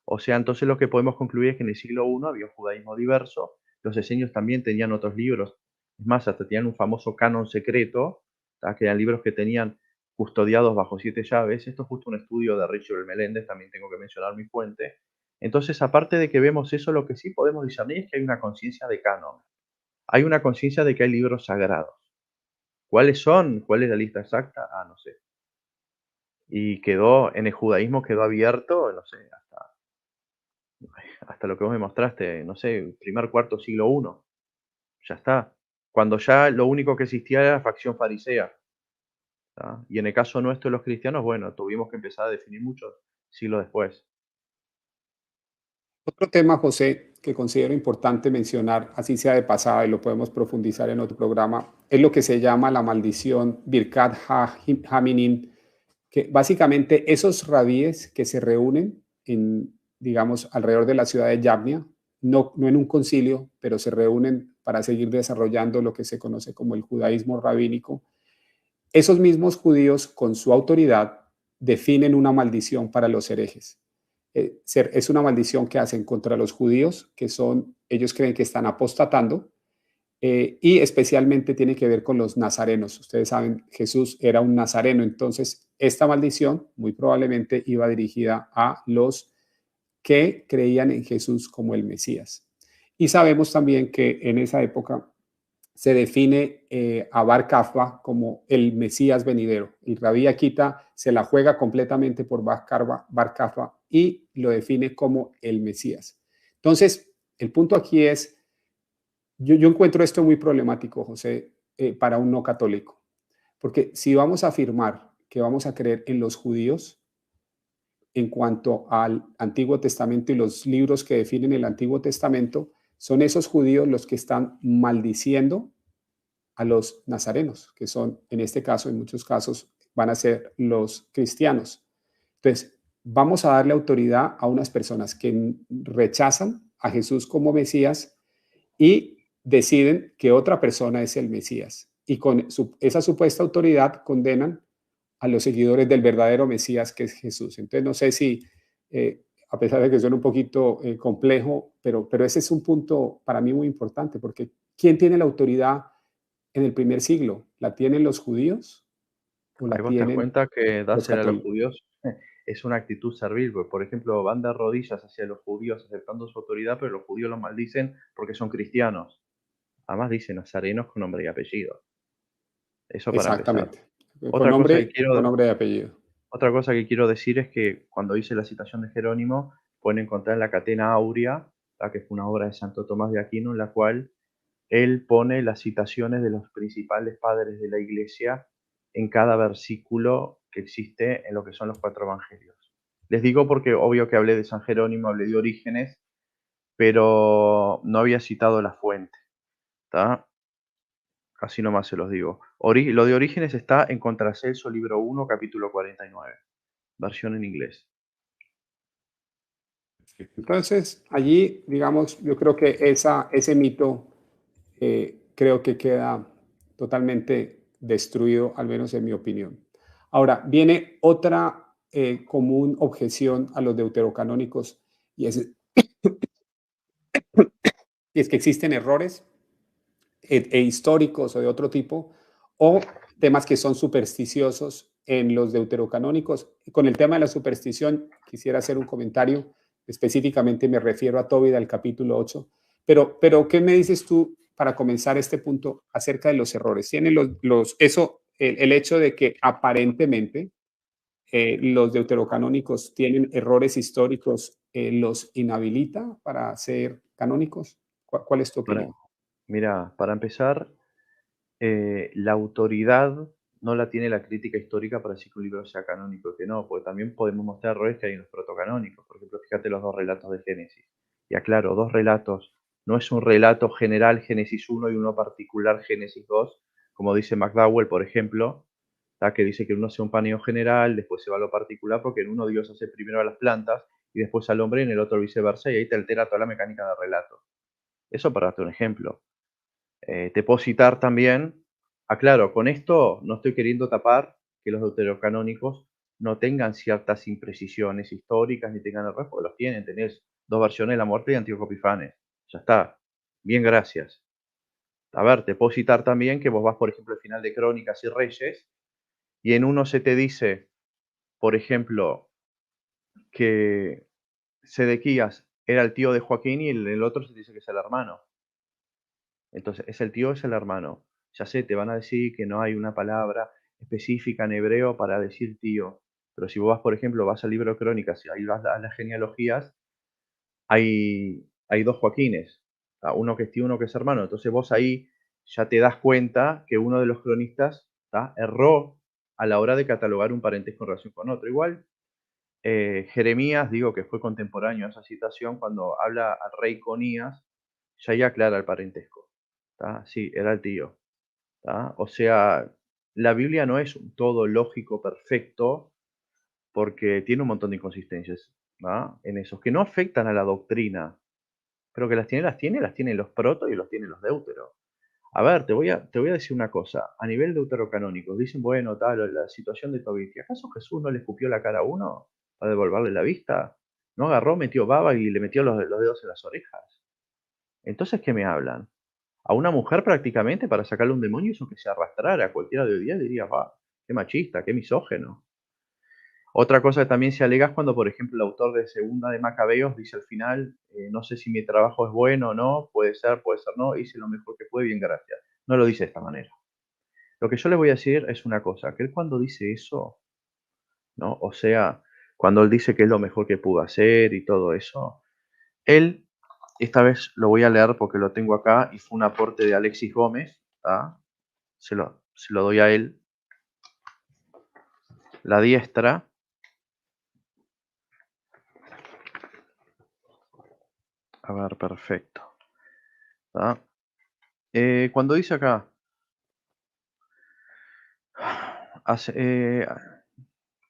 O sea, entonces lo que podemos concluir es que en el siglo I había un judaísmo diverso, los esenios también tenían otros libros, es más, hasta tenían un famoso canon secreto, que eran libros que tenían custodiados bajo 7 llaves. Esto es justo un estudio de Richard Meléndez, también tengo que mencionar mi fuente. Entonces, aparte de que vemos eso, lo que sí podemos discernir es que hay una conciencia de canon. Hay una conciencia de que hay libros sagrados. ¿Cuáles son? ¿Cuál es la lista exacta? No sé. Y quedó, en el judaísmo quedó abierto, no sé, hasta lo que vos me mostraste, no sé, primer, cuarto siglo I. Ya está. Cuando ya lo único que existía era la facción farisea. ¿Tá? Y en el caso nuestro de los cristianos, bueno, tuvimos que empezar a definir muchos siglos después. Otro tema, José, que considero importante mencionar, así sea de pasada y lo podemos profundizar en otro programa, es lo que se llama la maldición Birkat Haminin, que básicamente esos rabíes que se reúnen en, digamos, alrededor de la ciudad de Yavnia, no en un concilio, pero se reúnen para seguir desarrollando lo que se conoce como el judaísmo rabínico. Esos mismos judíos, con su autoridad, definen una maldición para los herejes. Es una maldición que hacen contra los judíos, que son, ellos creen que están apostatando, y especialmente tiene que ver con los nazarenos. Ustedes saben, Jesús era un nazareno, entonces esta maldición muy probablemente iba dirigida a los que creían en Jesús como el Mesías. Y sabemos también que en esa época se define a Bar Kafba como el Mesías venidero. El Rabí Akita se la juega completamente por Bar Kafba y lo define como el Mesías. Entonces, el punto aquí es, yo encuentro esto muy problemático, José, para un no católico, porque si vamos a afirmar que vamos a creer en los judíos en cuanto al Antiguo Testamento y los libros que definen el Antiguo Testamento, son esos judíos los que están maldiciendo a los nazarenos, que son, en este caso, en muchos casos, van a ser los cristianos. Entonces, vamos a darle autoridad a unas personas que rechazan a Jesús como Mesías y deciden que otra persona es el Mesías. Y con esa supuesta autoridad condenan a los seguidores del verdadero Mesías, que es Jesús. Entonces, no sé si, a pesar de que suena un poquito complejo, pero ese es un punto para mí muy importante, porque ¿quién tiene la autoridad en el primer siglo? ¿La tienen los judíos o Ahí la vos te das tienen cuenta que los dársela a los católicos? judíos es una actitud servil, porque, por ejemplo, van de rodillas hacia los judíos aceptando su autoridad, pero los judíos los maldicen porque son cristianos. Además dicen nazarenos con nombre y apellido. Eso para empezar. Exactamente. Otra cosa que Con quiero nombre y apellido. Otra cosa que quiero decir es que cuando hice la citación de Jerónimo, pueden encontrar en la Catena Áurea, que fue una obra de Santo Tomás de Aquino, en la cual él pone las citaciones de los principales padres de la Iglesia en cada versículo que existe en lo que son los 4 evangelios. Les digo porque obvio que hablé de San Jerónimo, hablé de Orígenes, pero no había citado la fuente. ¿Tá? Así nomás se los digo. Lo de Orígenes está en Contracelso, libro 1, capítulo 49, versión en inglés. Entonces, allí, digamos, yo creo que ese mito creo que queda totalmente destruido, al menos en mi opinión. Ahora, viene otra común objeción a los deuterocanónicos y y es que existen errores históricos o de otro tipo, o temas que son supersticiosos en los deuterocanónicos. Con el tema de la superstición, quisiera hacer un comentario, específicamente me refiero a Tobit, al capítulo 8, pero ¿qué me dices tú para comenzar este punto acerca de los errores? Tienen eso, el hecho de que aparentemente los deuterocanónicos tienen errores históricos, ¿los inhabilita para ser canónicos? ¿Cuál es tu Para, opinión? mira, para empezar, la autoridad no la tiene la crítica histórica para decir que un libro sea canónico, que no, porque también podemos mostrar errores que hay en los protocanónicos. Por ejemplo, fíjate los dos relatos de Génesis. Y aclaro, dos relatos. No es un relato general Génesis 1 y uno particular Génesis 2, como dice McDowell, por ejemplo, que dice que uno sea un paneo general, después se va a lo particular, porque en uno Dios hace primero a las plantas y después al hombre, y en el otro viceversa, y ahí te altera toda la mecánica del relato. Eso para darte un ejemplo. Te puedo citar también, aclaro, con esto no estoy queriendo tapar que los deuterocanónicos no tengan ciertas imprecisiones históricas ni tengan errores, porque los tienen. Tenés dos versiones de la muerte de Antíoco Epifanes. Ya está. Bien, gracias. A ver, te puedo citar también que vos vas, por ejemplo, al final de Crónicas y Reyes, y en uno se te dice, por ejemplo, que Sedequías era el tío de Joaquín y en el otro se te dice que es el hermano. Entonces, ¿es el tío o es el hermano? Ya sé, te van a decir que no hay una palabra específica en hebreo para decir tío, pero si vos vas, por ejemplo, vas al libro de Crónicas y ahí vas a las genealogías, hay dos Joaquines, uno que es tío, uno que es hermano. Entonces vos ahí ya te das cuenta que uno de los cronistas erró a la hora de catalogar un parentesco en relación con otro. Igual, Jeremías, digo que fue contemporáneo a esa situación, cuando habla al rey Conías, ya ahí aclara el parentesco. Sí, era el tío. O sea, la Biblia no es un todo lógico perfecto porque tiene un montón de inconsistencias en esos que no afectan a la doctrina, pero que las tienen los proto y los tienen los deuteros. A ver, te voy a decir una cosa. A nivel deuterocanónico, dicen, bueno, tal, la situación de Tobit. ¿Acaso Jesús no le escupió la cara a uno para devolverle la vista? ¿No agarró, metió baba y le metió los dedos en las orejas? Entonces, ¿qué me hablan? A una mujer prácticamente para sacarle un demonio hizo que se arrastrara. Cualquiera de hoy día diría, va, qué machista, qué misógeno. Otra cosa que también se alega es cuando, por ejemplo, el autor de Segunda de Macabeos dice al final, no sé si mi trabajo es bueno o no, puede ser no, hice lo mejor que pude, bien, gracias. No lo dice de esta manera. Lo que yo le voy a decir es una cosa, que él cuando dice eso, ¿no? O sea, cuando él dice que es lo mejor que pudo hacer y todo eso, él, esta vez lo voy a leer porque lo tengo acá y fue un aporte de Alexis Gómez, se lo doy a él, la diestra. A ver, perfecto. Cuando dice acá, hace,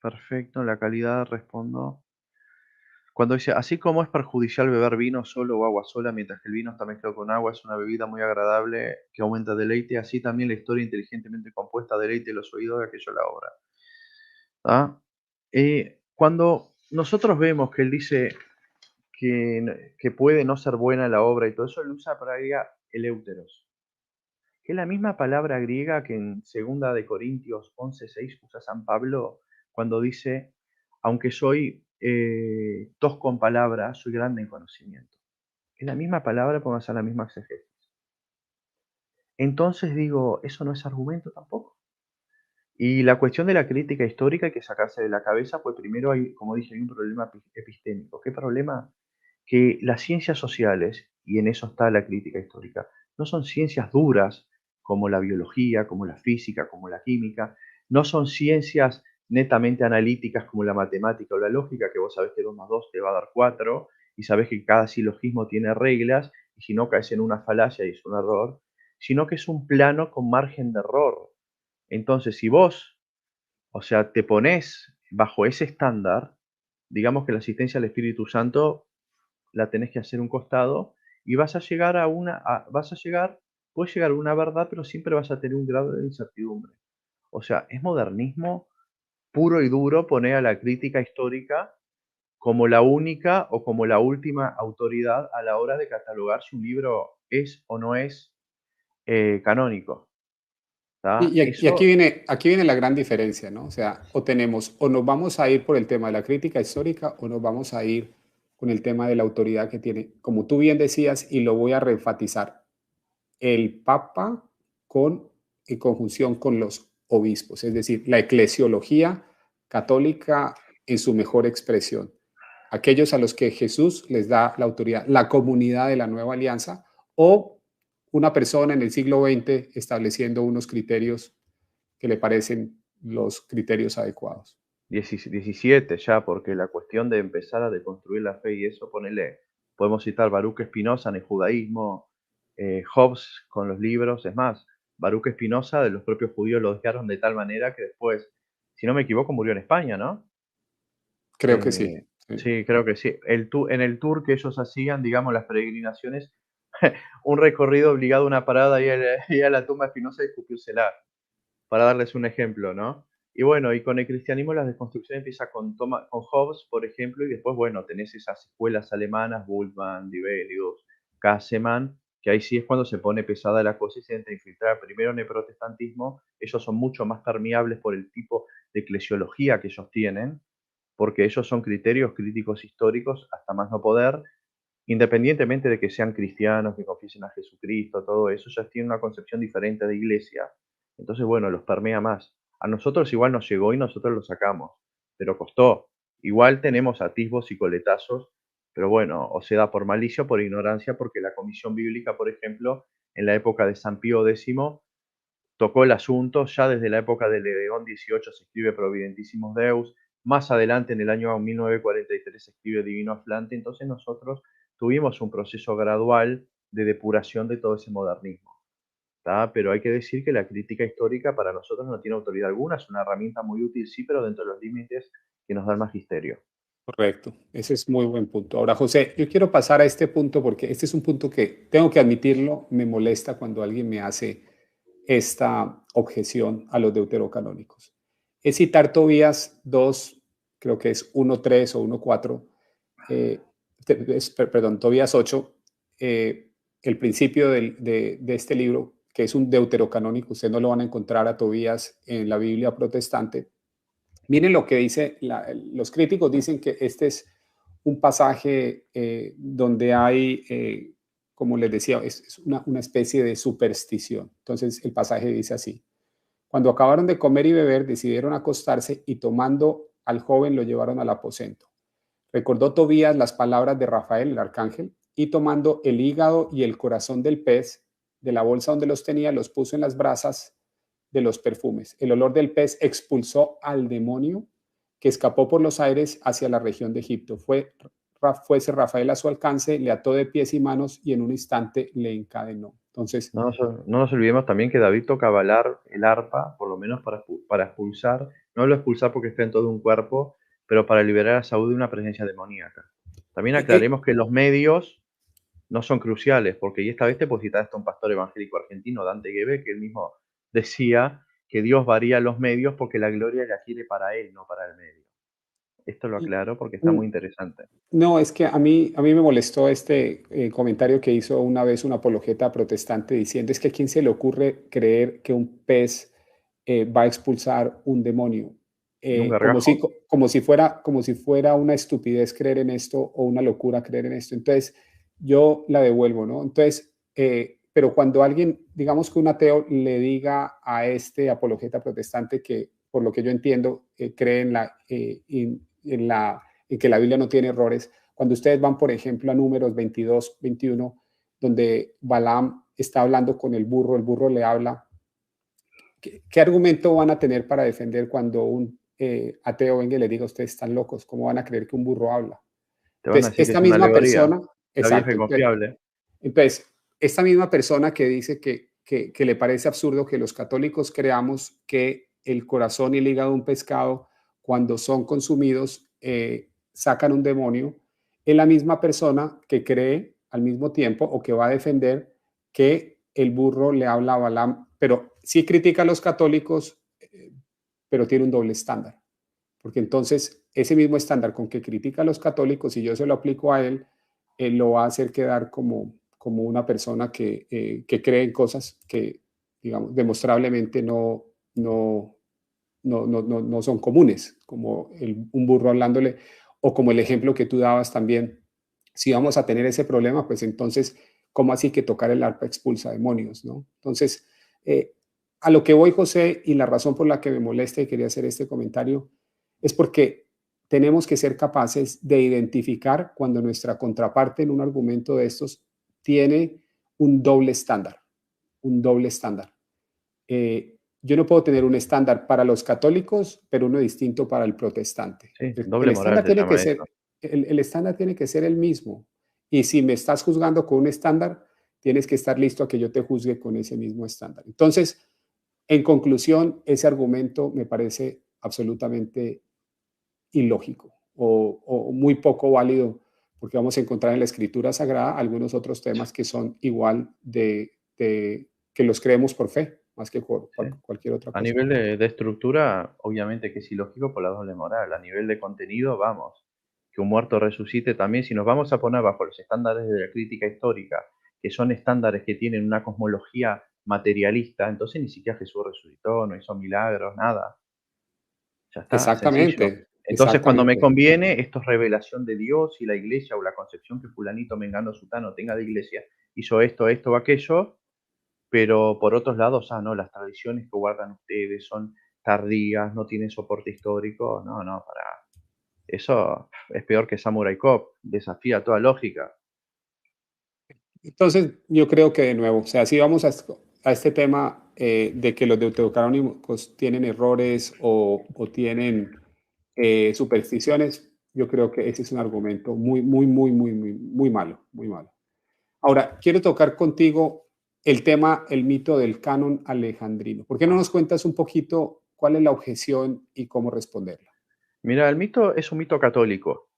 perfecto, la calidad, respondo. Cuando dice, así como es perjudicial beber vino solo o agua sola, mientras que el vino está mezclado con agua, es una bebida muy agradable que aumenta deleite, así también la historia inteligentemente compuesta deleite los oídos de aquello la obra. Cuando nosotros vemos que él dice que puede no ser buena la obra y todo eso, él usa para eleuteros, que es la misma palabra griega que en 2 de Corintios 11:6 usa San Pablo cuando dice, aunque soy tosco en palabras, soy grande en conocimiento. Es la misma palabra, podemos hacer la misma exegesis. Entonces digo, eso no es argumento tampoco. Y la cuestión de la crítica histórica hay que sacarse de la cabeza, pues primero hay, como dije, hay un problema epistémico. ¿Qué problema? Que las ciencias sociales, y en eso está la crítica histórica, no son ciencias duras como la biología, como la física, como la química, no son ciencias netamente analíticas como la matemática o la lógica, que vos sabés que 2 más 2 te va a dar 4, y sabés que cada silogismo tiene reglas, y si no caes en una falacia y es un error, sino que es un plano con margen de error. Entonces, si vos, o sea, te pones bajo ese estándar, digamos que la asistencia al Espíritu Santo la tenés que hacer un costado y vas a llegar puedes llegar a una verdad, pero siempre vas a tener un grado de incertidumbre. O sea, es modernismo puro y duro poner a la crítica histórica como la única o como la última autoridad a la hora de catalogar si un libro es o no es canónico. Y Eso, aquí viene la gran diferencia, ¿no? O sea, o nos vamos a ir por el tema de la crítica histórica o nos vamos a ir con el tema de la autoridad que tiene, como tú bien decías, y lo voy a reenfatizar, el Papa en conjunción con los obispos, es decir, la eclesiología católica en su mejor expresión. Aquellos a los que Jesús les da la autoridad, la comunidad de la nueva alianza, o una persona en el siglo XX estableciendo unos criterios que le parecen los criterios adecuados. 17 ya, porque la cuestión de empezar a deconstruir la fe y eso, ponele, podemos citar Baruch Spinoza en el judaísmo, Hobbes con los libros, es más, Baruch Spinoza de los propios judíos lo dejaron de tal manera que después, si no me equivoco, murió en España, ¿no? Creo que sí. Sí. Sí, creo que sí. En el tour que ellos hacían, digamos, las peregrinaciones, un recorrido obligado a una parada y a la tumba de Spinoza y escupírsela, para darles un ejemplo, ¿no? Y bueno, y con el cristianismo la desconstrucción empieza con Hobbes, por ejemplo, y después, bueno, tenés esas escuelas alemanas, Bultmann, Dibelius, Kassemann, que ahí sí es cuando se pone pesada la cosa y se entra a infiltrar primero en el protestantismo. Ellos son mucho más permeables por el tipo de eclesiología que ellos tienen, porque ellos son criterios críticos históricos hasta más no poder, independientemente de que sean cristianos, que confiesen a Jesucristo, todo eso, ya tienen una concepción diferente de iglesia. Entonces, bueno, los permea más. A nosotros igual nos llegó y nosotros lo sacamos, pero costó. Igual tenemos atisbos y coletazos, pero bueno, o se da por malicia o por ignorancia, porque la Comisión Bíblica, por ejemplo, en la época de San Pío X, tocó el asunto, ya desde la época de León XVIII se escribe Providentissimus Deus, más adelante en el año 1943 se escribe Divino Aflante, entonces nosotros tuvimos un proceso gradual de depuración de todo ese modernismo. ¿Tá? Pero hay que decir que la crítica histórica para nosotros no tiene autoridad alguna, es una herramienta muy útil, sí, pero dentro de los límites que nos da el magisterio. Correcto, ese es muy buen punto. Ahora, José, yo quiero pasar a este punto porque este es un punto que, tengo que admitirlo, me molesta cuando alguien me hace esta objeción a los deuterocanónicos. Es citar Tobías 2, creo que es 1.3 o 1.4, perdón, Tobías 8, el principio de este libro, que es un deuterocanónico, usted no lo van a encontrar a Tobías en la Biblia protestante. Miren lo que dice, los críticos dicen que este es un pasaje donde hay, como les decía, es una especie de superstición. Entonces el pasaje dice así: cuando acabaron de comer y beber, decidieron acostarse y tomando al joven lo llevaron al aposento. Recordó Tobías las palabras de Rafael, el arcángel, y tomando el hígado y el corazón del pez de la bolsa donde los tenía, los puso en las brasas de los perfumes. El olor del pez expulsó al demonio que escapó por los aires hacia la región de Egipto. Fuese Rafael a su alcance, le ató de pies y manos y en un instante le encadenó. Entonces, No nos olvidemos también que David tocaba el arpa, por lo menos para expulsar, no lo expulsar porque está en todo un cuerpo, pero para liberar a Saúl de una presencia demoníaca. También eh, eh, aclaremos que los medios no son cruciales, porque y esta vez te puedo citar hasta un pastor evangélico argentino, Dante Gebel, que él mismo decía que Dios varía los medios porque la gloria la quiere para él, no para el medio. Esto lo aclaro porque está muy interesante. no, es que a mí me molestó este comentario que hizo una vez un apologeta protestante diciendo, es que a quién se le ocurre creer que un pez va a expulsar un demonio. ¿Y un Como si, gargajo? como si fuera una estupidez creer en esto o una locura creer en esto. Entonces, yo la devuelvo, ¿no? Entonces, pero cuando alguien, digamos que un ateo le diga a este apologeta protestante que, por lo que yo entiendo, cree en que la Biblia no tiene errores. Cuando ustedes van, por ejemplo, a Números 22, 21, donde Balaam está hablando con el burro le habla, ¿qué argumento van a tener para defender cuando un ateo venga y le diga, ustedes están locos, ¿cómo van a creer que un burro habla? Te van a Entonces, decir que esta es una misma alegoría, persona, la vieja exacto, y confiable. entonces, esta misma persona que dice que le parece absurdo que los católicos creamos que el corazón y el hígado de un pescado, cuando son consumidos, sacan un demonio, es la misma persona que cree al mismo tiempo o que va a defender que el burro le habla a Balaam, pero sí critica a los católicos, pero tiene un doble estándar. Porque entonces ese mismo estándar con que critica a los católicos, si yo se lo aplico a él, él lo va a hacer quedar como una persona que cree en cosas que, digamos, demostrablemente no son comunes, como un burro hablándole, o como el ejemplo que tú dabas también. Si vamos a tener ese problema, pues entonces, ¿cómo así que tocar el arpa expulsa demonios, no? Entonces, a lo que voy, José, y la razón por la que me molesta y quería hacer este comentario, es porque tenemos que ser capaces de identificar cuando nuestra contraparte en un argumento de estos tiene un doble estándar, un doble estándar. Yo no puedo tener un estándar para los católicos, pero uno distinto para el protestante. Sí, El doble moral estándar se tiene que llama ser, eso. el estándar tiene que ser el mismo. Y si me estás juzgando con un estándar, tienes que estar listo a que yo te juzgue con ese mismo estándar. Entonces, en conclusión, ese argumento me parece absolutamente ilógico o muy poco válido, porque vamos a encontrar en la escritura sagrada algunos otros temas que son igual que los creemos por fe, más que Sí. por cualquier otra A cosa. nivel de estructura, obviamente que es ilógico por la doble moral. A nivel de contenido, vamos, que un muerto resucite también, si nos vamos a poner bajo los estándares de la crítica histórica, que son estándares que tienen una cosmología materialista, entonces ni siquiera Jesús resucitó, no hizo milagros, nada. Ya está, sencillo. Exactamente, Entonces, cuando me exactamente. conviene, esto es revelación de Dios y la iglesia o la concepción que fulanito, mengano, sutano tenga de iglesia, hizo esto, esto o aquello, pero por otros lados, no, las tradiciones que guardan ustedes son tardías, no tienen soporte histórico. No, no, para eso es peor que Samurai Cop, desafía toda lógica. Entonces, yo creo que de nuevo, o sea, si vamos a este tema de que los deuterocanónicos tienen errores o tienen supersticiones, yo creo que ese es un argumento muy malo, muy malo. Ahora, quiero tocar contigo el tema, el mito del canon alejandrino. ¿Por qué no nos cuentas un poquito cuál es la objeción y cómo responderla? Mira, el mito es un mito católico,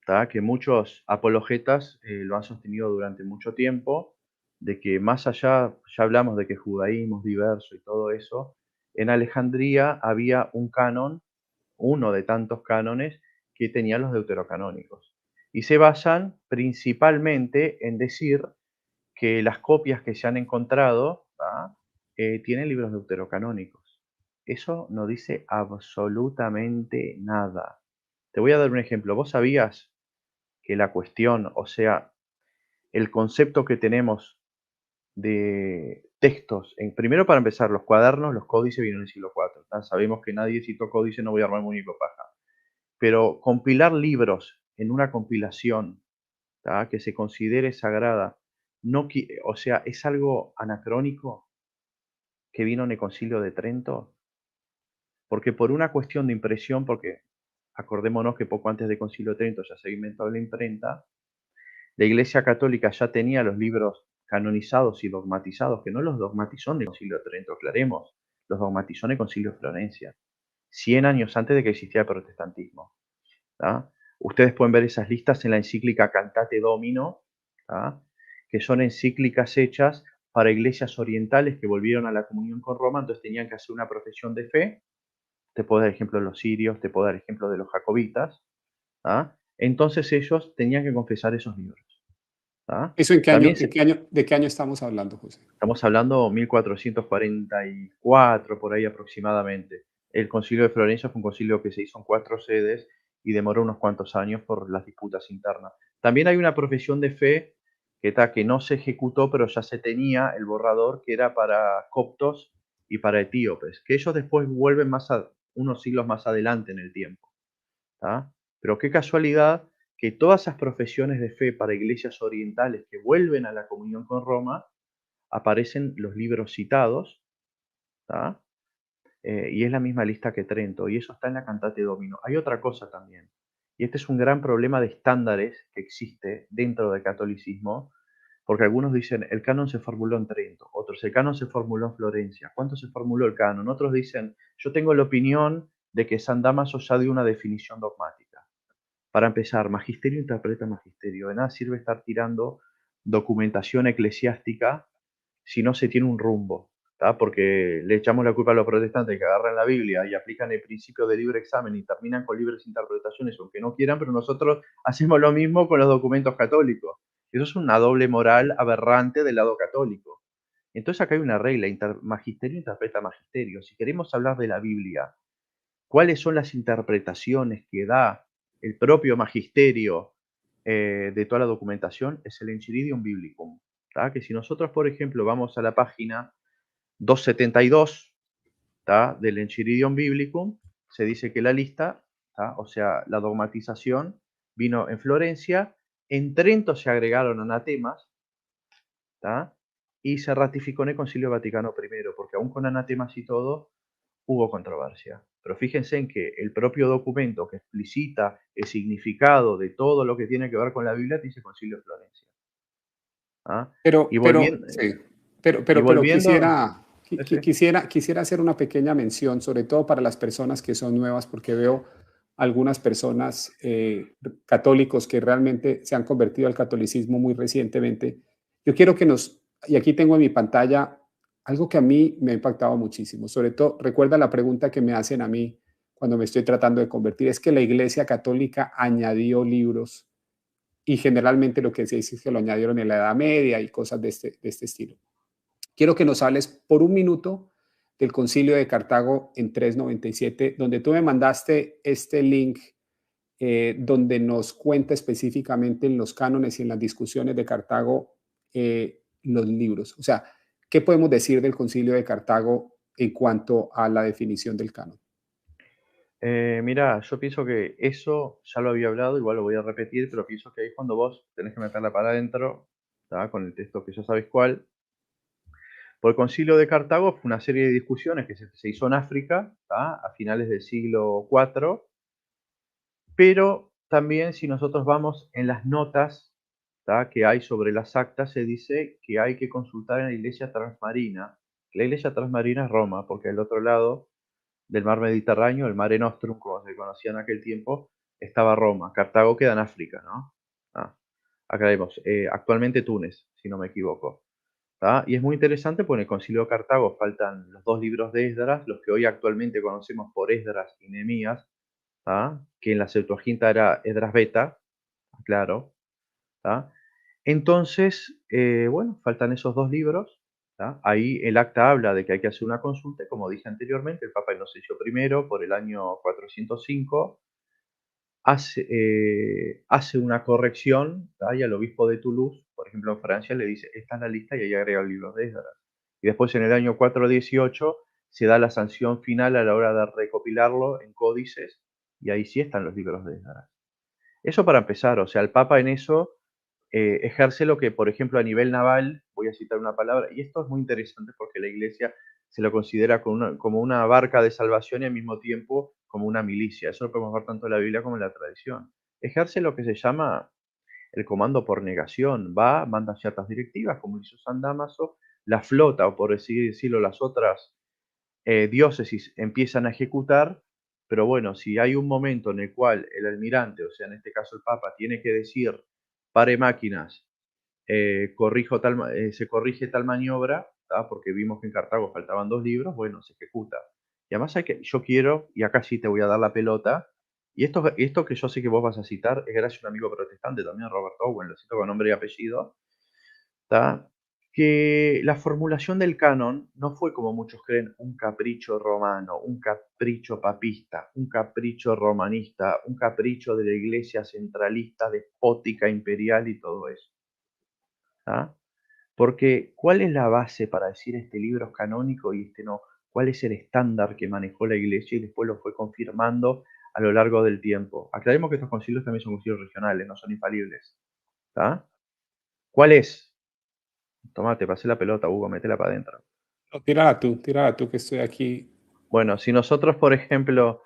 ¿tá? Que muchos apologetas lo han sostenido durante mucho tiempo, de que más allá, ya hablamos de que el judaísmo es diverso y todo eso, en Alejandría había un canon, uno de tantos cánones que tenían los deuterocanónicos. Y se basan principalmente en decir que las copias que se han encontrado, ¿tá? Tienen libros deuterocanónicos. Eso no dice absolutamente nada. Te voy a dar un ejemplo. ¿Vos sabías que la cuestión, o sea, el concepto que tenemos de textos, primero para empezar, los cuadernos, los códices vienen en el siglo IV, ¿tá? Sabemos que nadie citó códice, no voy a armar muñeco paja. Pero compilar libros en una compilación, ¿tá? Que se considere sagrada, no, o sea, es algo anacrónico que vino en el Concilio de Trento, porque por una cuestión de impresión, porque acordémonos que poco antes del Concilio de Trento ya se inventó la imprenta, la Iglesia Católica ya tenía los libros canonizados y dogmatizados, que no los dogmatizó en el Concilio de Trento, aclaremos, los dogmatizó en el Concilio de Florencia, 100 años antes de que existiera el protestantismo. ¿Tá? Ustedes pueden ver esas listas en la encíclica Cantate Domino, ¿tá? Que son encíclicas hechas para iglesias orientales que volvieron a la comunión con Roma, entonces tenían que hacer una profesión de fe. Te puedo dar ejemplo de los sirios, te puedo dar ejemplo de los jacobitas. ¿Tá? Entonces ellos tenían que confesar esos libros. ¿Tá? ¿Eso en qué año, También de qué año estamos hablando, José? estamos hablando 1444, por ahí aproximadamente. El concilio de Florencia fue un concilio que se hizo en 4 sedes y demoró unos cuantos años por las disputas internas. También hay una profesión de fe que no se ejecutó, pero ya se tenía el borrador, que era para coptos y para etíopes, que ellos después vuelven unos siglos más adelante en el tiempo. ¿Tá? Pero qué casualidad que todas esas profesiones de fe para iglesias orientales que vuelven a la comunión con Roma, aparecen los libros citados, ¿tá? Y es la misma lista que Trento, y eso está en la Cantate Domino. Hay otra cosa también, y este es un gran problema de estándares que existe dentro del catolicismo, porque algunos dicen el canon se formuló en Trento, otros el canon se formuló en Florencia. ¿Cuánto se formuló el canon? Otros dicen yo tengo la opinión de que San Damaso ya dio una definición dogmática. Para empezar, magisterio interpreta magisterio. De nada sirve estar tirando documentación eclesiástica si no se tiene un rumbo, ¿tá? Porque le echamos la culpa a los protestantes que agarran la Biblia y aplican el principio de libre examen y terminan con libres interpretaciones, aunque no quieran, pero nosotros hacemos lo mismo con los documentos católicos. Eso es una doble moral aberrante del lado católico. Entonces acá hay una regla, magisterio interpreta magisterio. Si queremos hablar de la Biblia, ¿cuáles son las interpretaciones que da el propio magisterio de toda la documentación? Es el Enchiridion Biblicum. ¿Tá? Que si nosotros, por ejemplo, vamos a la página 272, ¿tá? Del Enchiridion Biblicum, se dice que la lista ¿tá? O sea, la dogmatización vino en Florencia, en Trento se agregaron anatemas, ¿tá? Y se ratificó en el Concilio Vaticano I, porque aún con anatemas y todo, hubo controversia. Pero fíjense en que el propio documento que explicita el significado de todo lo que tiene que ver con la Biblia dice Concilio de Florencia. ¿Ah? Y volviendo, Sí, y pero volviendo, ese, quisiera hacer una pequeña mención, sobre todo para las personas que son nuevas, porque veo algunas personas católicos que realmente se han convertido al catolicismo muy recientemente. Yo quiero que y aquí tengo en mi pantalla algo que a mí me ha impactado muchísimo, sobre todo, recuerda la pregunta que me hacen a mí cuando me estoy tratando de convertir, es que la Iglesia Católica añadió libros y generalmente lo que se dice es que lo añadieron en la Edad Media y cosas de este estilo. Quiero que nos hables por un minuto del Concilio de Cartago en 397, donde tú me mandaste este link donde nos cuenta específicamente en los cánones y en las discusiones de Cartago los libros. O sea, ¿qué podemos decir del Concilio de Cartago en cuanto a la definición del canon? mira, yo pienso que eso ya lo había hablado, igual lo voy a repetir, pero pienso que ahí es cuando vos tenés que meterla para adentro, ¿tá? Con el texto que ya sabes cuál. Por el Concilio de Cartago fue una serie de discusiones que se hizo en África, ¿tá? A finales del siglo IV, pero también si nosotros vamos en las notas, ¿tá? Que hay sobre las actas, se dice que hay que consultar en la iglesia transmarina. La iglesia transmarina es Roma, porque al otro lado del mar Mediterráneo, el Mare Nostrum, como se conocía en aquel tiempo, estaba Roma. Cartago queda en África, ¿no? Ah, acá vemos, actualmente Túnez, si no me equivoco. ¿Tá? Y es muy interesante porque en el Concilio de Cartago faltan los dos libros de Esdras, los que hoy actualmente conocemos por Esdras y Nehemías, ¿tá? Que en la Septuaginta era Esdras Beta, claro. ¿Tá? Entonces, bueno, faltan esos dos libros. ¿Tá? Ahí el acta habla de que hay que hacer una consulta, como dije anteriormente, el Papa Inocencio I, por el año 405, hace una corrección, ¿tá? Y al obispo de Toulouse, por ejemplo en Francia, le dice, esta es la lista y ahí agrega el libro de Esdras. Y después en el año 418 se da la sanción final a la hora de recopilarlo en códices y ahí sí están los libros de Esdras. Eso para empezar, o sea, el Papa en eso ejerce lo que, por ejemplo, a nivel naval, voy a citar una palabra, y esto es muy interesante porque la Iglesia se lo considera como una barca de salvación y al mismo tiempo como una milicia. Eso lo podemos ver tanto en la Biblia como en la tradición. Ejerce lo que se llama el comando por negación. Va, manda ciertas directivas, como hizo San Damaso, la flota, o por así decirlo, las otras diócesis empiezan a ejecutar, pero bueno, si hay un momento en el cual el almirante, o sea, en este caso el Papa, tiene que decir, pare máquinas, se corrige tal maniobra, ¿tá? Porque vimos que en Cartago faltaban dos libros, bueno, se ejecuta. Y además yo quiero, y acá sí te voy a dar la pelota, y esto que yo sé que vos vas a citar es gracias a un amigo protestante también, Robert Owen, lo cito con nombre y apellido, ¿tá? Que la formulación del canon no fue, como muchos creen, un capricho romano, un capricho papista, un capricho romanista, un capricho de la iglesia centralista, despótica, imperial y todo eso. ¿Ah? Porque, ¿cuál es la base para decir este libro es canónico y este no? ¿Cuál es el estándar que manejó la iglesia y después lo fue confirmando a lo largo del tiempo? Aclaremos que estos concilios también son concilios regionales, no son infalibles. ¿Tá? ¿Cuál es? Tomá, te pasé la pelota, Hugo, metela para adentro. No, tírala tú que estoy aquí. Bueno, si nosotros, por ejemplo,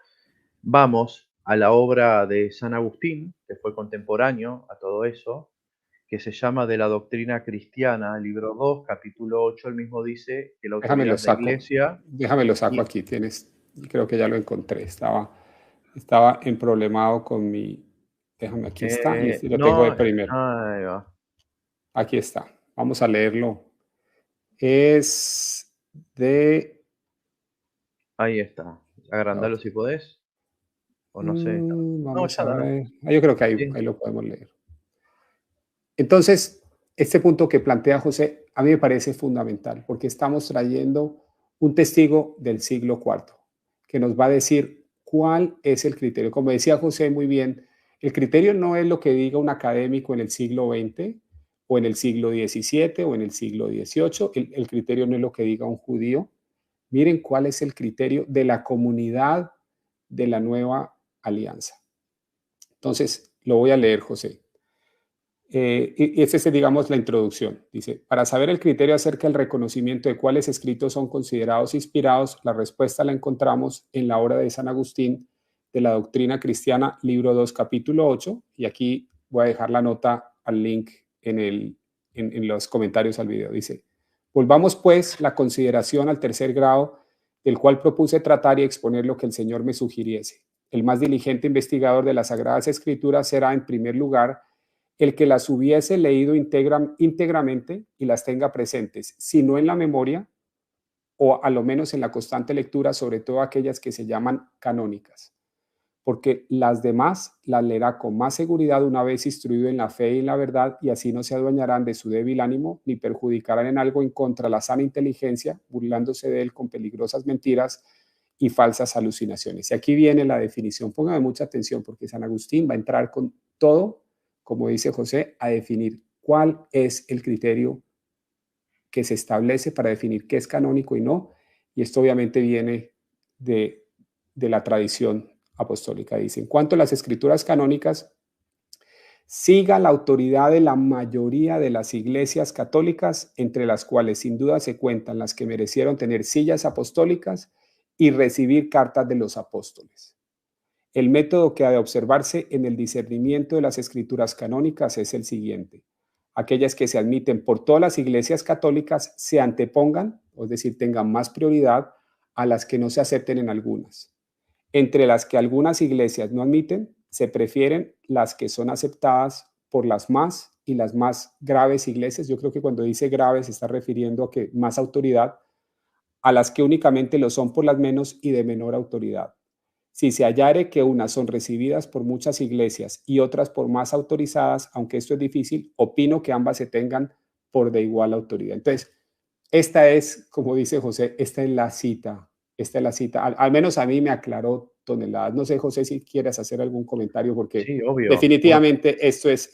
vamos a la obra de San Agustín, que fue contemporáneo a todo eso, que se llama De la doctrina cristiana, libro 2, capítulo 8, él mismo dice que la Déjame lo autoridad de la saco. iglesia Déjame lo saco y aquí. Creo que ya lo encontré. Estaba en problemado con mi. Déjame, aquí está. Y este lo tengo de no, primero. ahí va, Aquí está. Vamos a leerlo. Es de. ahí está. Agrandalo si podés, o no sé. No, Vamos ya a da. ver. Yo creo que Sí. ahí lo podemos leer. Entonces, este punto que plantea José a mí me parece fundamental porque estamos trayendo un testigo del siglo IV que nos va a decir cuál es el criterio. Como decía José muy bien, el criterio no es lo que diga un académico en el siglo XX o en el siglo XVII o en el siglo XVIII. El criterio no es lo que diga un judío. Miren cuál es el criterio de la comunidad de la nueva alianza. Entonces, lo voy a leer, José. Y esta es, digamos, la introducción. Dice, para saber el criterio acerca del reconocimiento de cuáles escritos son considerados inspirados, la respuesta la encontramos en la obra de San Agustín de la Doctrina Cristiana, libro 2, capítulo 8, y aquí voy a dejar la nota al link en los comentarios al video. Dice, volvamos pues la consideración al tercer grado, del cual propuse tratar y exponer lo que el Señor me sugiriese. El más diligente investigador de las Sagradas Escrituras será, en primer lugar, el que las hubiese leído íntegramente y las tenga presentes, si no en la memoria, o a lo menos en la constante lectura, sobre todo aquellas que se llaman canónicas, porque las demás las leerá con más seguridad una vez instruido en la fe y en la verdad, y así no se adueñarán de su débil ánimo, ni perjudicarán en algo en contra la sana inteligencia, burlándose de él con peligrosas mentiras y falsas alucinaciones. Y aquí viene la definición. Póngame mucha atención, porque San Agustín va a entrar con todo, como dice José, a definir cuál es el criterio que se establece para definir qué es canónico y no. Y esto obviamente viene de la tradición apostólica. Dice, en cuanto a las escrituras canónicas, siga la autoridad de la mayoría de las iglesias católicas, entre las cuales sin duda se cuentan las que merecieron tener sillas apostólicas y recibir cartas de los apóstoles. El método que ha de observarse en el discernimiento de las escrituras canónicas es el siguiente. Aquellas que se admiten por todas las iglesias católicas se antepongan, es decir, tengan más prioridad a las que no se acepten en algunas. Entre las que algunas iglesias no admiten, se prefieren las que son aceptadas por las más y las más graves iglesias. Yo creo que cuando dice graves se está refiriendo a que más autoridad, a las que únicamente lo son por las menos y de menor autoridad. Si se hallare que unas son recibidas por muchas iglesias y otras por más autorizadas, aunque esto es difícil, opino que ambas se tengan por de igual autoridad. Entonces, esta es, como dice José, esta es la cita. Esta es la cita. Al menos a mí me aclaró toneladas. No sé, José, si quieres hacer algún comentario, porque Sí, obvio. definitivamente este es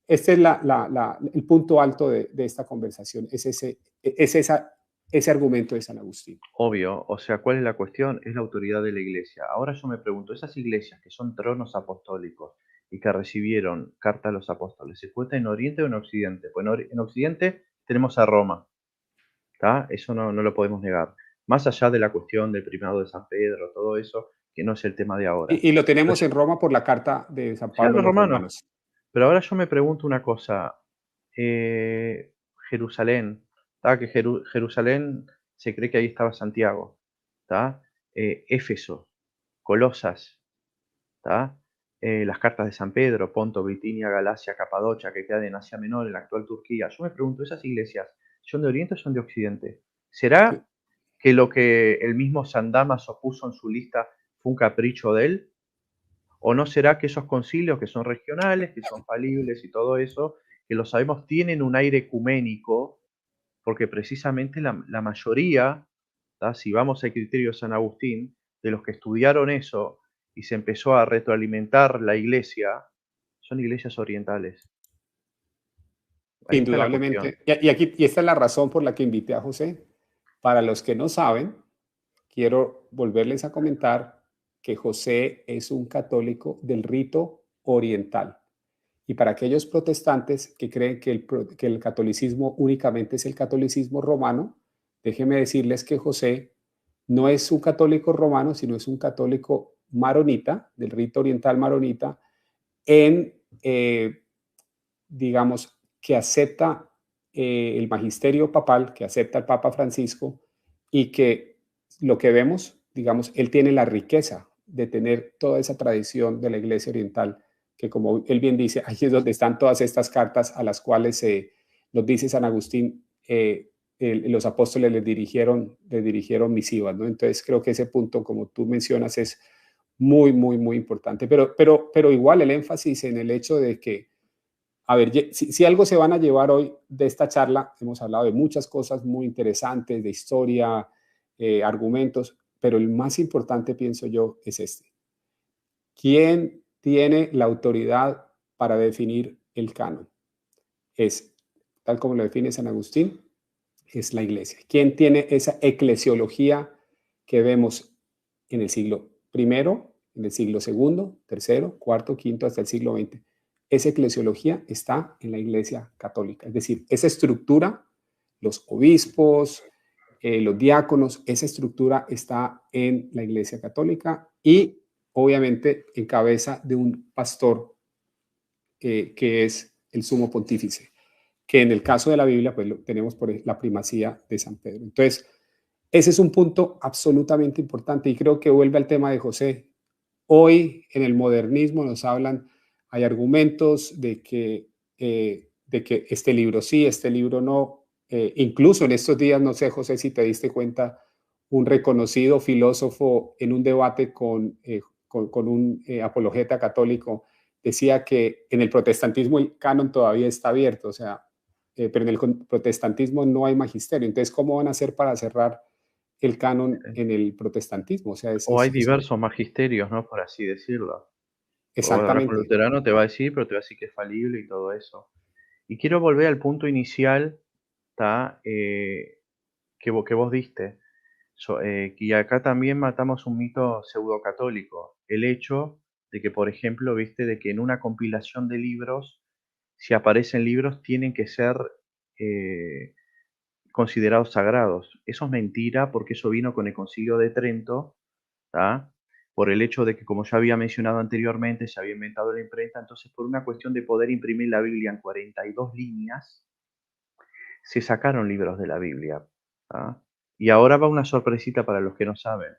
el punto alto de esta conversación. Ese argumento de San Agustín. Obvio, o sea, ¿cuál es la cuestión? Es la autoridad de la iglesia. Ahora yo me pregunto, esas iglesias que son tronos apostólicos y que recibieron carta de los apóstoles, ¿se encuentran en Oriente o en Occidente? Pues en Occidente tenemos a Roma, ¿tá? Eso no lo podemos negar. Más allá de la cuestión del primado de San Pedro, todo eso, que no es el tema de ahora. Y lo tenemos Pero en Roma por la carta de San sí, a Pablo a los los romanos. romanos. Pero ahora yo me pregunto una cosa. Jerusalén, ¿tá? Que Jerusalén se cree que ahí estaba Santiago, ¿tá? Éfeso, Colosas, ¿tá? Las cartas de San Pedro, Ponto, Bitinia, Galacia, Capadocia, que quedan en Asia Menor, en la actual Turquía. Yo me pregunto, ¿esas iglesias son de Oriente o son de Occidente? ¿Será que lo que el mismo San Damaso puso en su lista fue un capricho de él? ¿O no será que esos concilios que son regionales, que son falibles y todo eso, que lo sabemos, tienen un aire ecuménico? Porque precisamente la mayoría, ¿tá? Si vamos al criterio de San Agustín, de los que estudiaron eso y se empezó a retroalimentar la iglesia, son iglesias orientales. Ahí está la cuestión. Indudablemente. Y esta es la razón por la que invité a José. Para los que no saben, quiero volverles a comentar que José es un católico del rito oriental. Y para aquellos protestantes que creen que el catolicismo únicamente es el catolicismo romano, déjenme decirles que José no es un católico romano, sino es un católico maronita, del rito oriental maronita, en, digamos, que acepta el magisterio papal, que acepta el Papa Francisco, y que lo que vemos, digamos, él tiene la riqueza de tener toda esa tradición de la Iglesia Oriental, que como él bien dice, ahí es donde están todas estas cartas a las cuales nos dice San Agustín, los apóstoles les dirigieron misivas, ¿no? Entonces creo que ese punto, como tú mencionas, es muy, muy, muy importante. Pero igual el énfasis en el hecho de que, a ver, si algo se van a llevar hoy de esta charla, hemos hablado de muchas cosas muy interesantes, de historia, argumentos, pero el más importante, pienso yo, es este. ¿Quién tiene la autoridad para definir el canon? Es, tal como lo define San Agustín, es la iglesia. ¿Quién tiene esa eclesiología que vemos en el siglo primero, en el siglo segundo, tercero, cuarto, quinto, hasta el siglo XX. Esa eclesiología está en la Iglesia Católica. Es decir, esa estructura, los obispos, los diáconos, esa estructura está en la Iglesia Católica y obviamente en cabeza de un pastor que es el sumo pontífice, que en el caso de la Biblia pues tenemos por la primacía de San Pedro. Entonces, ese es un punto absolutamente importante y creo que vuelve al tema de José. Hoy en el modernismo nos hablan, hay argumentos de que este libro sí, este libro no. Incluso en estos días, no sé, José, si te diste cuenta, un reconocido filósofo en un debate con un apologeta católico decía que en el protestantismo el canon todavía está abierto, o sea, pero en el protestantismo no hay magisterio. Entonces, ¿cómo van a hacer para cerrar el canon en el protestantismo? O sea, O hay diversos magisterios, ¿no? Por así decirlo. Vos hablar con exactamente. luterano te va a decir, pero te va a decir que es falible y todo eso. Y quiero volver al punto inicial, ¿tá? Que vos diste. Y acá también matamos un mito pseudocatólico. El hecho de que, por ejemplo, viste, de que en una compilación de libros, si aparecen libros, tienen que ser eh, considerados sagrados. Eso es mentira porque eso vino con el Concilio de Trento, ¿tá? Por el hecho de que, como ya había mencionado anteriormente, se había inventado la imprenta, entonces por una cuestión de poder imprimir la Biblia en 42 líneas, se sacaron libros de la Biblia. ¿Tá? Y ahora va una sorpresita para los que no saben.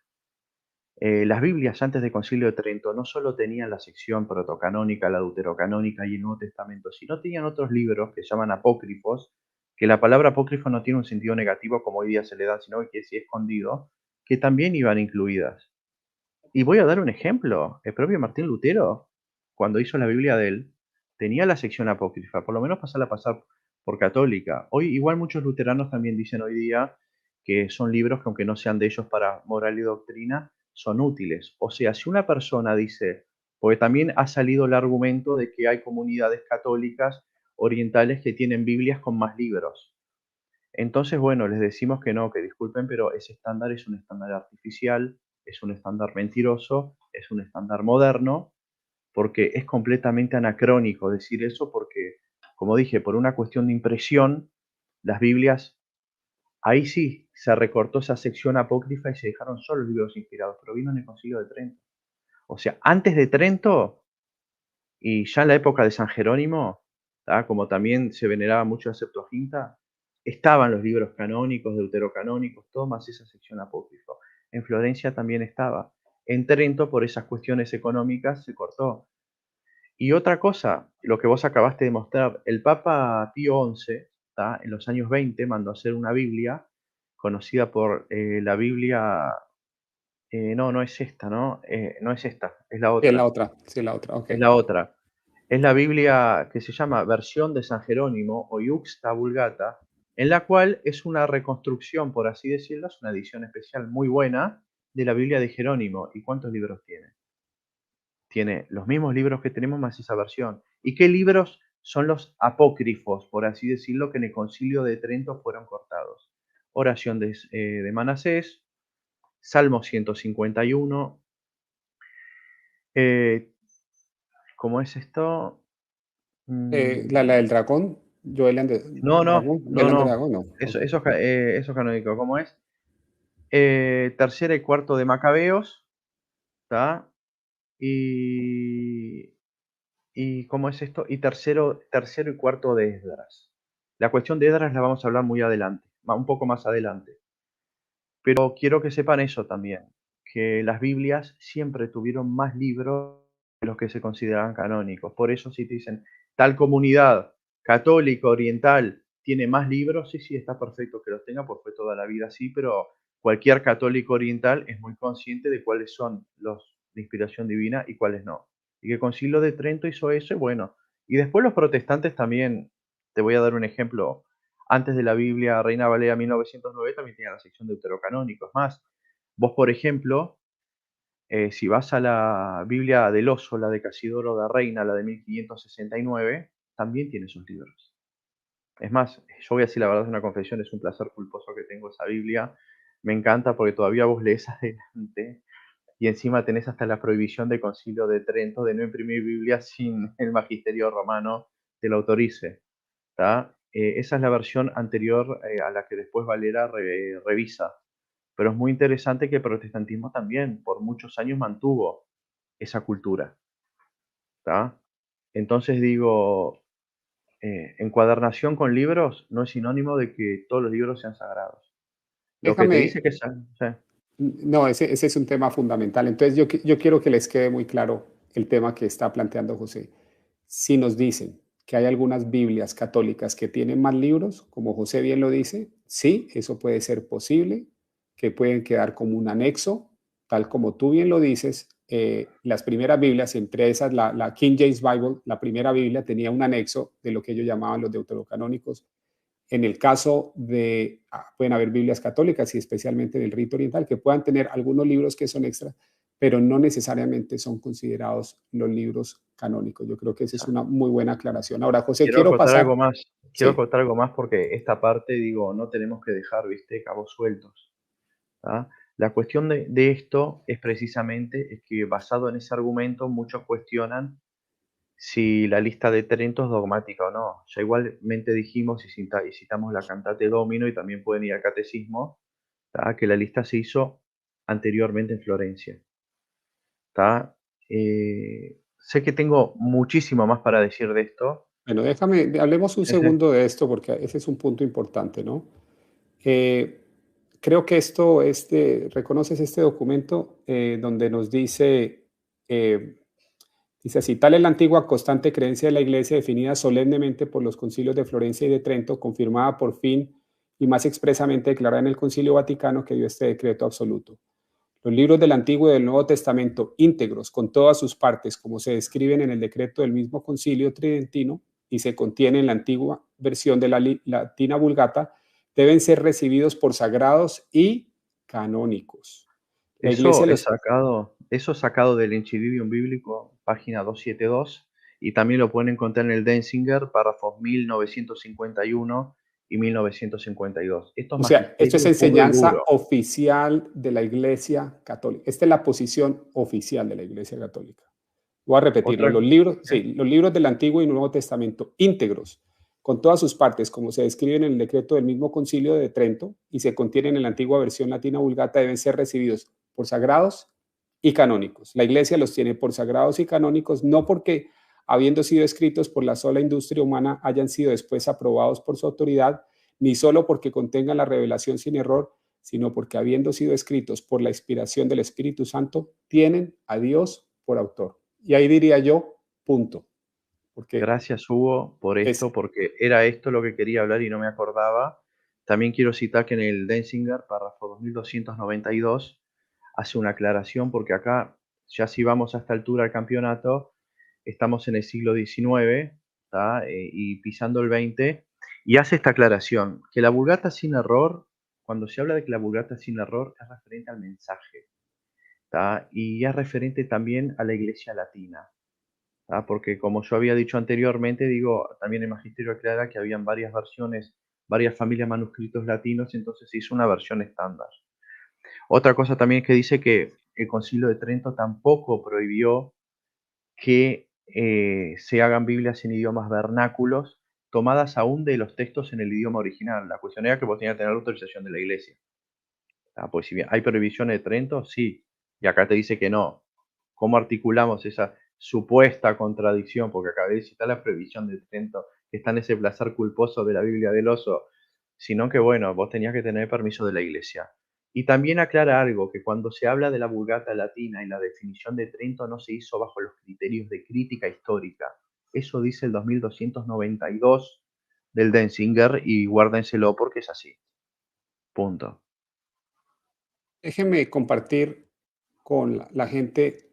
Las Biblias antes del Concilio de Trento no solo tenían la sección protocanónica, la deuterocanónica y el Nuevo Testamento, sino tenían otros libros que se llaman apócrifos, que la palabra apócrifo no tiene un sentido negativo como hoy día se le da, sino que quiere decir escondido, que también iban incluidas. Y voy a dar un ejemplo. El propio Martín Lutero, cuando hizo la Biblia de él, tenía la sección apócrifa, por lo menos pasarla a pasar por católica. Hoy, igual muchos luteranos también dicen hoy día que son libros que aunque no sean de ellos para moral y doctrina, son útiles. O sea, si una persona dice, porque también ha salido el argumento de que hay comunidades católicas orientales que tienen Biblias con más libros. Entonces, bueno, les decimos que no, que disculpen, pero ese estándar es un estándar artificial, es un estándar mentiroso, es un estándar moderno, porque es completamente anacrónico decir eso, porque, como dije, por una cuestión de impresión, las Biblias, ahí sí se recortó esa sección apócrifa y se dejaron solo los libros inspirados, pero vino en el Concilio de Trento. O sea, antes de Trento y ya en la época de San Jerónimo, ¿tá? Como también se veneraba mucho la Septuaginta, estaban los libros canónicos, deuterocanónicos, todo más esa sección apócrifa. En Florencia también estaba. En Trento, por esas cuestiones económicas, se cortó. Y otra cosa, lo que vos acabaste de mostrar, el Papa Pío XI, ¿tá? En los años 20 mandó a hacer una Biblia, conocida por la Biblia, no, no es esta, ¿no? No es esta, es la Sí, otra. sí, la otra, ok. Es la otra. Es la Biblia que se llama Versión de San Jerónimo o Iuxta Vulgata, en la cual es una reconstrucción, por así decirlo, es una edición especial muy buena de la Biblia de Jerónimo. ¿Y cuántos libros tiene? Tiene los mismos libros que tenemos más esa versión. ¿Y qué libros son los apócrifos, por así decirlo, que en el Concilio de Trento fueron cortados? Oración de Manasés, Salmo 151. Eh, ¿Cómo es esto? La Mm, del dragón, Joel and the No, no, Dragón, no, Bell and the no. Dragon, no, Eso, ok. eso es canónico. ¿Cómo es? Tercera y cuarto de Macabeos, ¿está? Y, y ¿cómo es esto? Y tercero y cuarto de Esdras. La cuestión de Esdras la vamos a hablar muy adelante, un poco más adelante. Pero quiero que sepan eso también, que las Biblias siempre tuvieron más libros que los que se consideraban canónicos. Por eso si te dicen, tal comunidad católica oriental tiene más libros, sí, sí, está perfecto que los tenga, porque fue toda la vida así, pero cualquier católico oriental es muy consciente de cuáles son los de inspiración divina y cuáles no. Y que el Concilio de Trento hizo eso, y bueno. Y después los protestantes también, te voy a dar un ejemplo, antes de la Biblia Reina Valera 1909 también tenía la sección de deuterocanónicos. Más, vos, por ejemplo, si vas a la Biblia del Oso, la de Casidoro de Reina, la de 1569, también tiene sus libros. Es más, yo voy a decir la verdad, es una confesión, es un placer culposo que tengo esa Biblia. Me encanta porque todavía vos lees adelante y encima tenés hasta la prohibición del Concilio de Trento de no imprimir Biblia sin el magisterio romano te lo autorice. Esa es la versión anterior a la que después Valera revisa. Pero es muy interesante que el protestantismo también por muchos años mantuvo esa cultura. ¿Tá? Entonces digo, encuadernación con libros no es sinónimo de que todos los libros sean sagrados. Lo que te Déjame, dice que sí. no, ese es un tema fundamental. Entonces yo quiero que les quede muy claro el tema que está planteando José. Si nos dicen que hay algunas Biblias católicas que tienen más libros, como José bien lo dice, sí, eso puede ser posible, que pueden quedar como un anexo, tal como tú bien lo dices. Las primeras Biblias, entre esas la King James Bible, la primera Biblia tenía un anexo de lo que ellos llamaban los deuterocanónicos. En el caso de, pueden haber Biblias católicas y especialmente del rito oriental, que puedan tener algunos libros que son extra, pero no necesariamente son considerados los libros canónicos. Yo creo que esa es una Exacto. muy buena aclaración. Ahora, José, Quiero quiero acotar algo pasar. más. Quiero Sí, acotar algo más porque esta parte, digo, no tenemos que dejar, viste, cabos sueltos. ¿Tá? La cuestión de esto es precisamente es que basado en ese argumento muchos cuestionan si la lista de Trento es dogmática o no. Ya igualmente dijimos y citamos la Cantate Domino y también pueden ir al Catecismo, ¿tá? Que la lista se hizo anteriormente en Florencia. ¿Tá? Sé que tengo muchísimo más para decir de esto. bueno, déjame, hablemos un Sí, sí. segundo de esto porque ese es un punto importante, ¿no? Eh, Creo que esto, reconoces este documento donde nos dice, eh, dice así: tal es la antigua constante creencia de la Iglesia, definida solemnemente por los concilios de Florencia y de Trento, confirmada por fin y más expresamente declarada en el Concilio Vaticano, que dio este decreto absoluto. Los libros del Antiguo y del Nuevo Testamento íntegros, con todas sus partes, como se describen en el decreto del mismo Concilio Tridentino y se contiene en la antigua versión de la Latina Vulgata, deben ser recibidos por sagrados y canónicos. La Iglesia los... Eso es sacado del Incivivium Bíblico, página 272, y también lo pueden encontrar en el Denzinger, párrafos 1951 y 1952. Esto es O sea, esto es magisterio puro y enseñanza duro. oficial de la Iglesia Católica. Esta es la posición oficial de la Iglesia Católica. Voy a repetirlo. Otra, Los libros, ¿eh? sí, los libros del Antiguo y Nuevo Testamento íntegros, con todas sus partes, como se describen en el decreto del mismo Concilio de Trento y se contienen en la antigua versión latina vulgata, deben ser recibidos por sagrados y canónicos. La Iglesia los tiene por sagrados y canónicos, no porque, habiendo sido escritos por la sola industria humana, hayan sido después aprobados por su autoridad, ni solo porque contengan la revelación sin error, sino porque, habiendo sido escritos por la inspiración del Espíritu Santo, tienen a Dios por autor. Y ahí diría yo, punto, porque Gracias, Hugo, por es, esto, porque era esto lo que quería hablar y no me acordaba. También quiero citar que en el Denzinger, párrafo 2292, hace una aclaración, porque acá, ya si vamos a esta altura del campeonato, estamos en el siglo XIX, ¿tá? Y pisando el XX, y hace esta aclaración, que la Vulgata sin error, cuando se habla de que la Vulgata sin error es referente al mensaje, ¿tá? Y es referente también a la Iglesia Latina. Porque como yo había dicho anteriormente, digo, también el magisterio aclara que habían varias versiones, varias familias de manuscritos latinos, entonces se hizo una versión estándar. Otra cosa también es que dice que el Concilio de Trento tampoco prohibió que se hagan Biblias en idiomas vernáculos, tomadas aún de los textos en el idioma original. La cuestión era que vos tenías que tener la autorización de la iglesia. Pues si bien hay prohibiciones de Trento, sí, y acá te dice que no. ¿Cómo articulamos esa supuesta contradicción? Porque acá dice, está la prohibición de Trento, que está en ese placer culposo de la Biblia del oso, sino que bueno, vos tenías que tener permiso de la iglesia. Y también aclara algo, que cuando se habla de la Vulgata latina y la definición de Trento no se hizo bajo los criterios de crítica histórica. Eso dice el 2292 del Denzinger y guárdenselo porque es así. Punto. déjenme compartir con la gente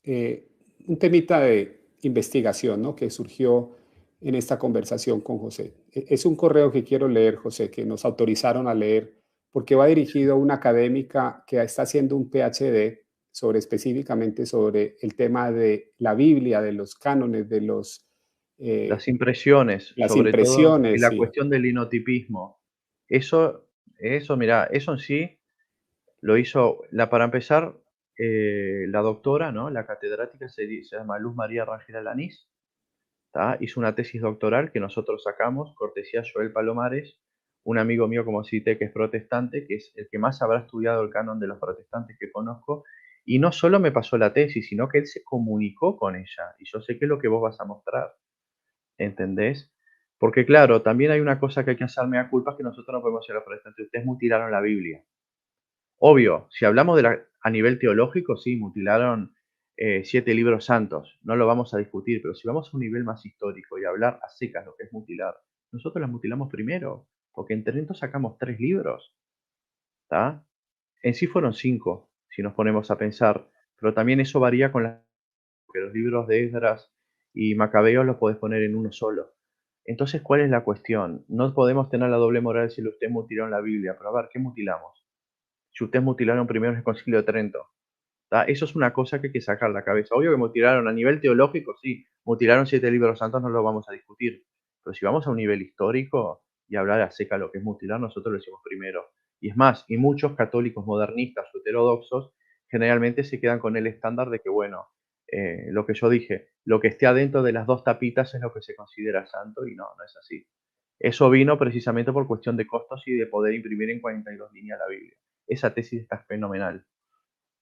eh, un temita de investigación, ¿no? Que surgió en esta conversación con José. Es un correo que quiero leer, José, que nos autorizaron a leer, porque va dirigido a una académica que está haciendo un PhD sobre específicamente sobre el tema de la Biblia, de los cánones, de eh, Las impresiones, las sobre todo, y impresiones, la sí. cuestión del linotipismo. Eso, mira, eso en sí lo hizo, para empezar, la doctora, ¿no? La catedrática se llama Luz María Rangel Alanís, ¿tá? Hizo una tesis doctoral que nosotros sacamos, cortesía Joel Palomares, un amigo mío, como cité, que es protestante, que es el que más habrá estudiado el canon de los protestantes que conozco, y no solo me pasó la tesis, sino que él se comunicó con ella, y yo sé que es lo que vos vas a mostrar, ¿entendés? Porque claro, también hay una cosa que hay que hacerme a culpa, que nosotros no podemos ser los protestantes, ustedes mutilaron la Biblia. Obvio, si hablamos a nivel teológico, sí, mutilaron 7 libros santos, no lo vamos a discutir, pero si vamos a un nivel más histórico y hablar a secas lo que es mutilar, nosotros las mutilamos primero, porque en Trento sacamos 3 libros, ¿está? En sí fueron 5, si nos ponemos a pensar, pero también eso varía con que los libros de Esdras y Macabeos los podés poner en uno solo. Entonces, ¿cuál es la cuestión? No podemos tener la doble moral si ustedes mutilaron la Biblia, pero a ver, ¿qué mutilamos? Si ustedes mutilaron primero en el Concilio de Trento, ¿tá? Eso es una cosa que hay que sacar de la cabeza. Obvio que mutilaron a nivel teológico, sí, mutilaron 7 libros santos, no lo vamos a discutir. Pero si vamos a un nivel histórico y hablar a seca lo que es mutilar, nosotros lo hicimos primero. Y es más, y muchos católicos modernistas o heterodoxos generalmente se quedan con el estándar de que, bueno, lo que yo dije, lo que esté adentro de las dos tapitas es lo que se considera santo, y no, no es así. Eso vino precisamente por cuestión de costos y de poder imprimir en 42 líneas la Biblia. Esa tesis está fenomenal.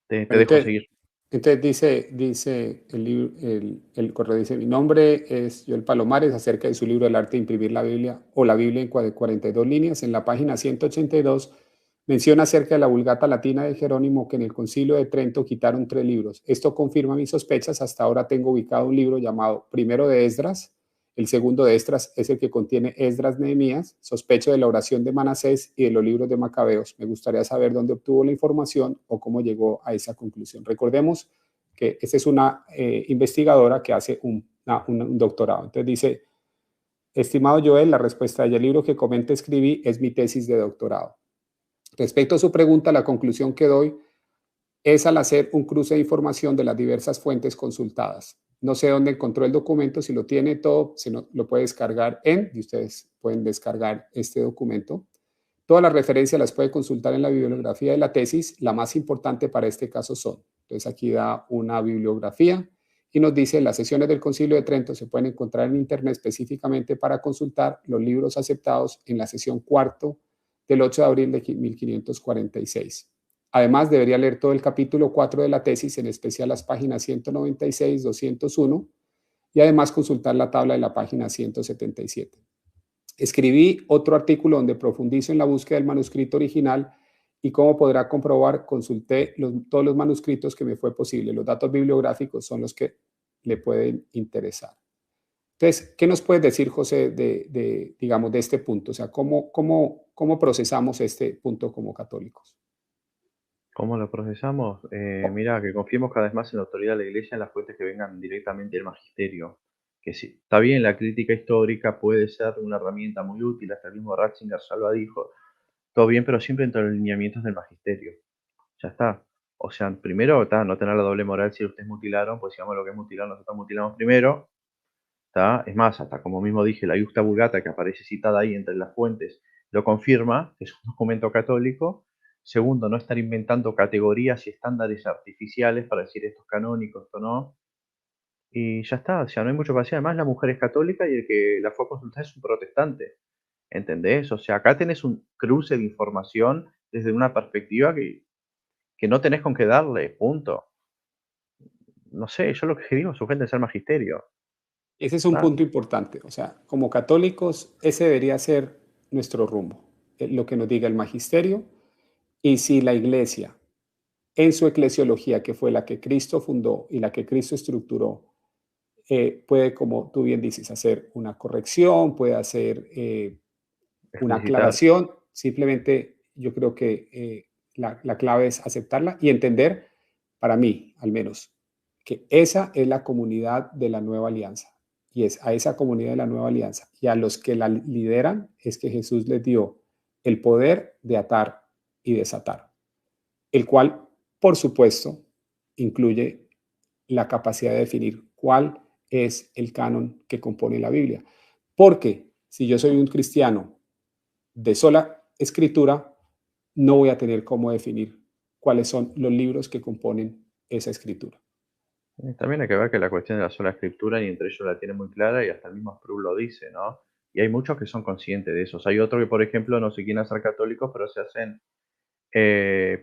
Te Bueno, dejo seguir. entonces dice el correo, dice, mi nombre es Joel Palomares, acerca de su libro El arte de imprimir la Biblia o la Biblia en 42 líneas. En la página 182 menciona acerca de la Vulgata Latina de Jerónimo que en el Concilio de Trento quitaron 3 libros. Esto confirma mis sospechas. Hasta ahora tengo ubicado un libro llamado Primero de Esdras. El segundo de Esdras es el que contiene Esdras Nehemías. Sospecho de la oración de Manasés y de los libros de Macabeos. Me gustaría saber dónde obtuvo la información o cómo llegó a esa conclusión. Recordemos que esta es una investigadora que hace un doctorado. Entonces dice, estimado Joel, la respuesta del libro que comenta escribí es mi tesis de doctorado. Respecto a su pregunta, la conclusión que doy es al hacer un cruce de información de las diversas fuentes consultadas. No sé dónde encontró el documento, si lo tiene todo, si no, lo puede descargar y ustedes pueden descargar este documento. Todas las referencias las puede consultar en la bibliografía de la tesis. La más importante para este caso son. Entonces aquí da una bibliografía y nos dice las sesiones del Concilio de Trento se pueden encontrar en internet específicamente para consultar los libros aceptados en la sesión cuarto del 8 de abril de 1546. Además, debería leer todo el capítulo 4 de la tesis, en especial las páginas 196, 201, y además consultar la tabla de la página 177. Escribí otro artículo donde profundizo en la búsqueda del manuscrito original y como podrá comprobar, consulté todos los manuscritos que me fue posible. Los datos bibliográficos son los que le pueden interesar. Entonces, ¿qué nos puedes decir, José, digamos, de este punto? O sea, ¿cómo procesamos este punto como católicos? ¿Cómo lo procesamos? Mira, que confiemos cada vez más en la autoridad de la Iglesia, en las fuentes que vengan directamente del magisterio. Que sí, está bien, la crítica histórica puede ser una herramienta muy útil, hasta el mismo Ratzinger ya lo dijo, todo bien, pero siempre entre los lineamientos del magisterio. Ya está. O sea, primero, no tener la doble moral si ustedes mutilaron, pues sigamos lo que es mutilar, nosotros mutilamos primero. ¿Tá? Es más, hasta como mismo dije, la Iusta Vulgata, que aparece citada ahí entre las fuentes, lo confirma, que es un documento católico. Segundo, no estar inventando categorías y estándares artificiales para decir esto es canónico, esto no. Y ya está, o sea, no hay mucho que hacer. Además, la mujer es católica y el que la fue a consultar es un protestante. ¿Entendés? O sea, acá tenés un cruce de información desde una perspectiva que no tenés con qué darle, punto. No sé, yo lo que digo, sujeto ser magisterio. Ese es un ¿Tá? punto importante. O sea, como católicos, ese debería ser nuestro rumbo, lo que nos diga el magisterio. Y si la iglesia, en su eclesiología, que fue la que Cristo fundó y la que Cristo estructuró, puede, como tú bien dices, hacer una corrección, puede hacer una Explicitar. aclaración. Simplemente yo creo que la clave es aceptarla y entender, para mí al menos, que esa es la comunidad de la nueva alianza. Y es a esa comunidad de la nueva alianza y a los que la lideran es que Jesús les dio el poder de atar y desatar, el cual, por supuesto, incluye la capacidad de definir cuál es el canon que compone la Biblia. Porque si yo soy un cristiano de sola escritura, no voy a tener cómo definir cuáles son los libros que componen esa escritura. También hay que ver que la cuestión de la sola escritura, y entre ellos la tiene muy clara, y hasta el mismo Sproul lo dice, ¿no? Y hay muchos que son conscientes de eso. O sea, hay otros que, por ejemplo, no se quieren hacer católicos, pero se hacen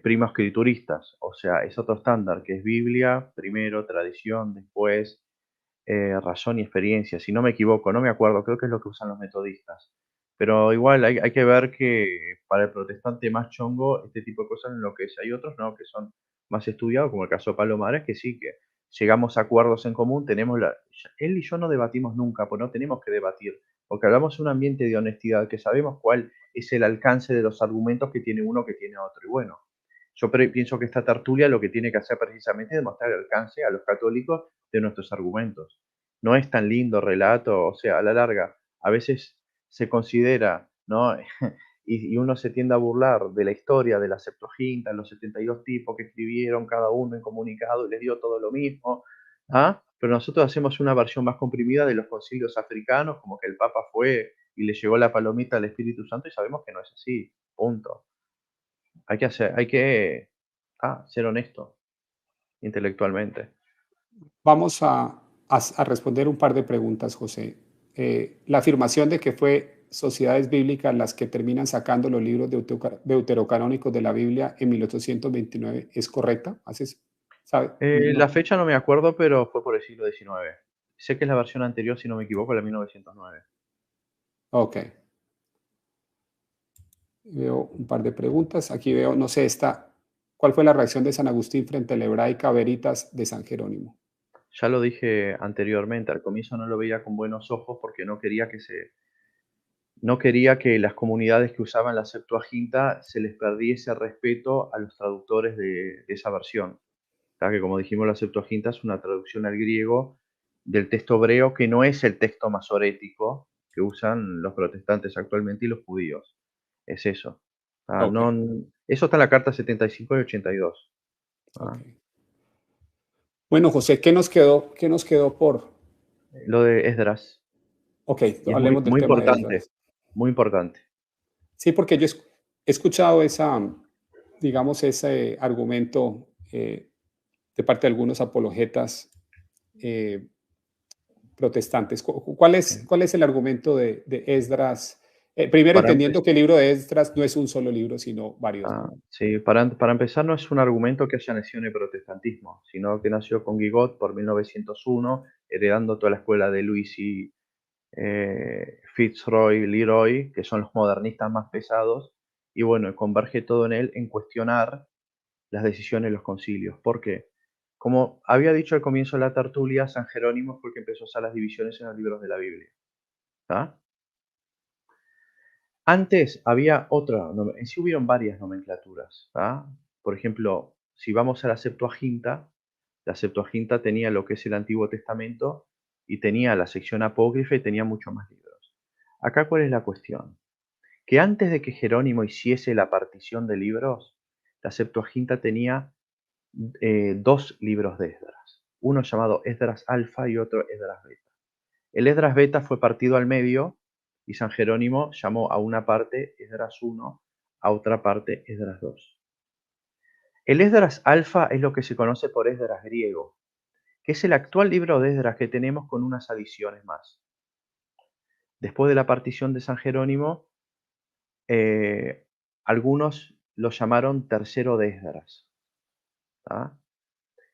primo-escrituristas. O sea, es otro estándar, que es Biblia, primero, tradición, después razón y experiencia. Si no me equivoco, no me acuerdo, creo que es lo que usan los metodistas. Pero igual hay que ver que para el protestante más chongo, este tipo de cosas en lo que es. Hay otros, ¿no?, que son más estudiados, como el caso de Palomares, que sí, que llegamos a acuerdos en común, él y yo no debatimos nunca, pues no tenemos que debatir, porque hablamos de un ambiente de honestidad, que sabemos cuál es el alcance de los argumentos que tiene uno que tiene otro. Y bueno, yo pienso que esta tertulia lo que tiene que hacer precisamente es demostrar el alcance a los católicos de nuestros argumentos. No es tan lindo relato, o sea, a la larga, a veces se considera, ¿no? Y uno se tiende a burlar de la historia de la Septuaginta, los 72 tipos que escribieron cada uno en comunicado y les dio todo lo mismo, ¿ah? Pero nosotros hacemos una versión más comprimida de los concilios africanos, como que el Papa fue y le llegó la palomita al Espíritu Santo, y sabemos que no es así, punto. Hay que ser honesto intelectualmente. Vamos a responder un par de preguntas, José. La afirmación de que fue sociedades bíblicas las que terminan sacando los libros deuterocanónicos de la Biblia en 1829, ¿es correcta? ¿Sabe? La No. fecha no me acuerdo, pero fue por el siglo XIX. Sé que es la versión anterior, si no me equivoco, la 1909. Ok. Veo un par de preguntas. Aquí veo, no sé, ¿cuál fue la reacción de San Agustín frente a la hebraica Veritas de San Jerónimo? Ya lo dije anteriormente, al comienzo no lo veía con buenos ojos porque no quería que las comunidades que usaban la Septuaginta se les perdiese respeto a los traductores de esa versión. Ya que, como dijimos, la Septuaginta es una traducción al griego del texto hebreo, que no es el texto masorético que usan los protestantes actualmente y los judíos. Es eso. Ok, Eso está en la carta 75 y 82. ok. ¿Ah? Bueno, José, ¿qué nos quedó por? Lo de Esdras. Ok, Y es muy, hablemos del muy tema de importante, Esdras. muy importante. Sí, porque yo he escuchado digamos, ese argumento de parte de algunos apologetas eh, protestantes. ¿Cuál es el argumento de Esdras? Primero, Para entendiendo que empezar, el libro de Esdras no es un solo libro, sino varios, ¿no? sí, para empezar, no es un argumento que haya nacido en el protestantismo, sino que nació con Guigot por 1901, heredando toda la escuela de Luis y Fitzroy, Leroy, que son los modernistas más pesados, y bueno, converge todo en él en cuestionar las decisiones de los concilios. ¿Por qué? Como había dicho al comienzo de la tertulia, San Jerónimo fue el que empezó a hacer las divisiones en los libros de la Biblia. ¿Tá? Antes había otra, en sí hubieron varias nomenclaturas. ¿Tá? Por ejemplo, si vamos a la Septuaginta tenía lo que es el Antiguo Testamento y tenía la sección apócrifa y tenía muchos más libros. Acá, ¿cuál es la cuestión? Que antes de que Jerónimo hiciese la partición de libros, la Septuaginta tenía dos libros de Esdras. Uno llamado Esdras Alfa y otro Esdras Beta. El Esdras Beta fue partido al medio y San Jerónimo llamó a una parte Esdras 1, a otra parte Esdras 2. El Esdras Alfa es lo que se conoce por Esdras griego, que es el actual libro de Esdras que tenemos con unas adiciones más. Después de la partición de San Jerónimo, eh, algunos lo llamaron tercero de Esdras. ¿Tá?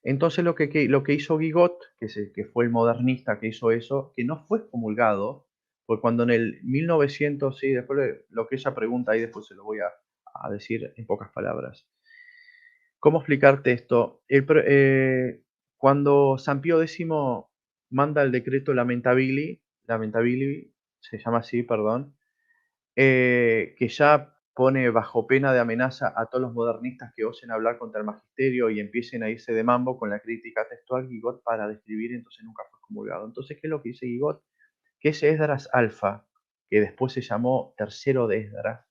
Entonces lo que hizo Guigot, que fue el modernista que hizo eso, que no fue excomulgado, fue cuando en el 1900, sí, después lo que ella pregunta ahí, después se lo voy a decir en pocas palabras. ¿Cómo explicarte esto? Cuando San Pío X manda el decreto Lamentabili, se llama así, perdón, que ya pone bajo pena de amenaza a todos los modernistas que osen hablar contra el magisterio y empiecen a irse de mambo con la crítica textual, Guigot para describir, entonces nunca fue excomulgado. Entonces, ¿qué es lo que dice Guigot? Que ese Esdras Alfa, que después se llamó tercero de Esdras,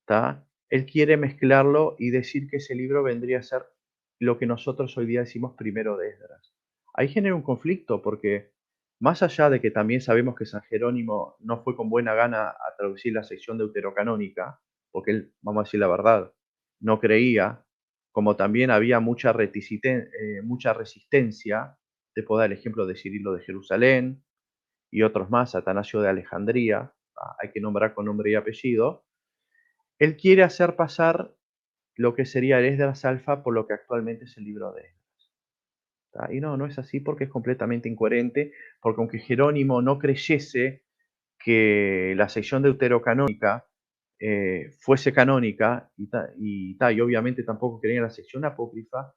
¿tá? Él quiere mezclarlo y decir que ese libro vendría a ser lo que nosotros hoy día decimos primero de Esdras. Ahí genera un conflicto porque más allá de que también sabemos que San Jerónimo no fue con buena gana a traducir la sección deuterocanónica, porque él, vamos a decir la verdad, no creía, como también había mucha resistencia, te puedo dar el ejemplo de Cirilo de Jerusalén y otros más, Atanasio de Alejandría, hay que nombrar con nombre y apellido, él quiere hacer pasar lo que sería el Esdras Alfa por lo que actualmente es el libro de Esdras. Y no, no es así porque es completamente incoherente, porque aunque Jerónimo no creyese que la sección deuterocanónica fuese canónica y obviamente tampoco creía en la sección apócrifa,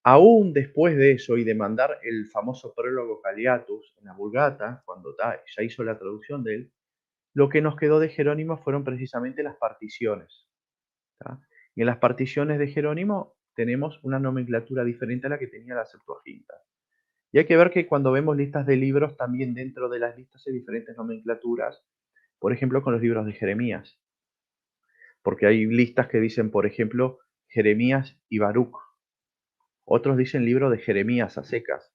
aún después de eso y de mandar el famoso prólogo Caliatus en la Vulgata, cuando ya hizo la traducción de él, lo que nos quedó de Jerónimo fueron precisamente las particiones. ¿Tá? Y en las particiones de Jerónimo tenemos una nomenclatura diferente a la que tenía la Septuaginta. Y hay que ver que cuando vemos listas de libros, también dentro de las listas hay diferentes nomenclaturas, por ejemplo, con los libros de Jeremías. Porque hay listas que dicen, por ejemplo, Jeremías y Baruch. Otros dicen libro de Jeremías a secas.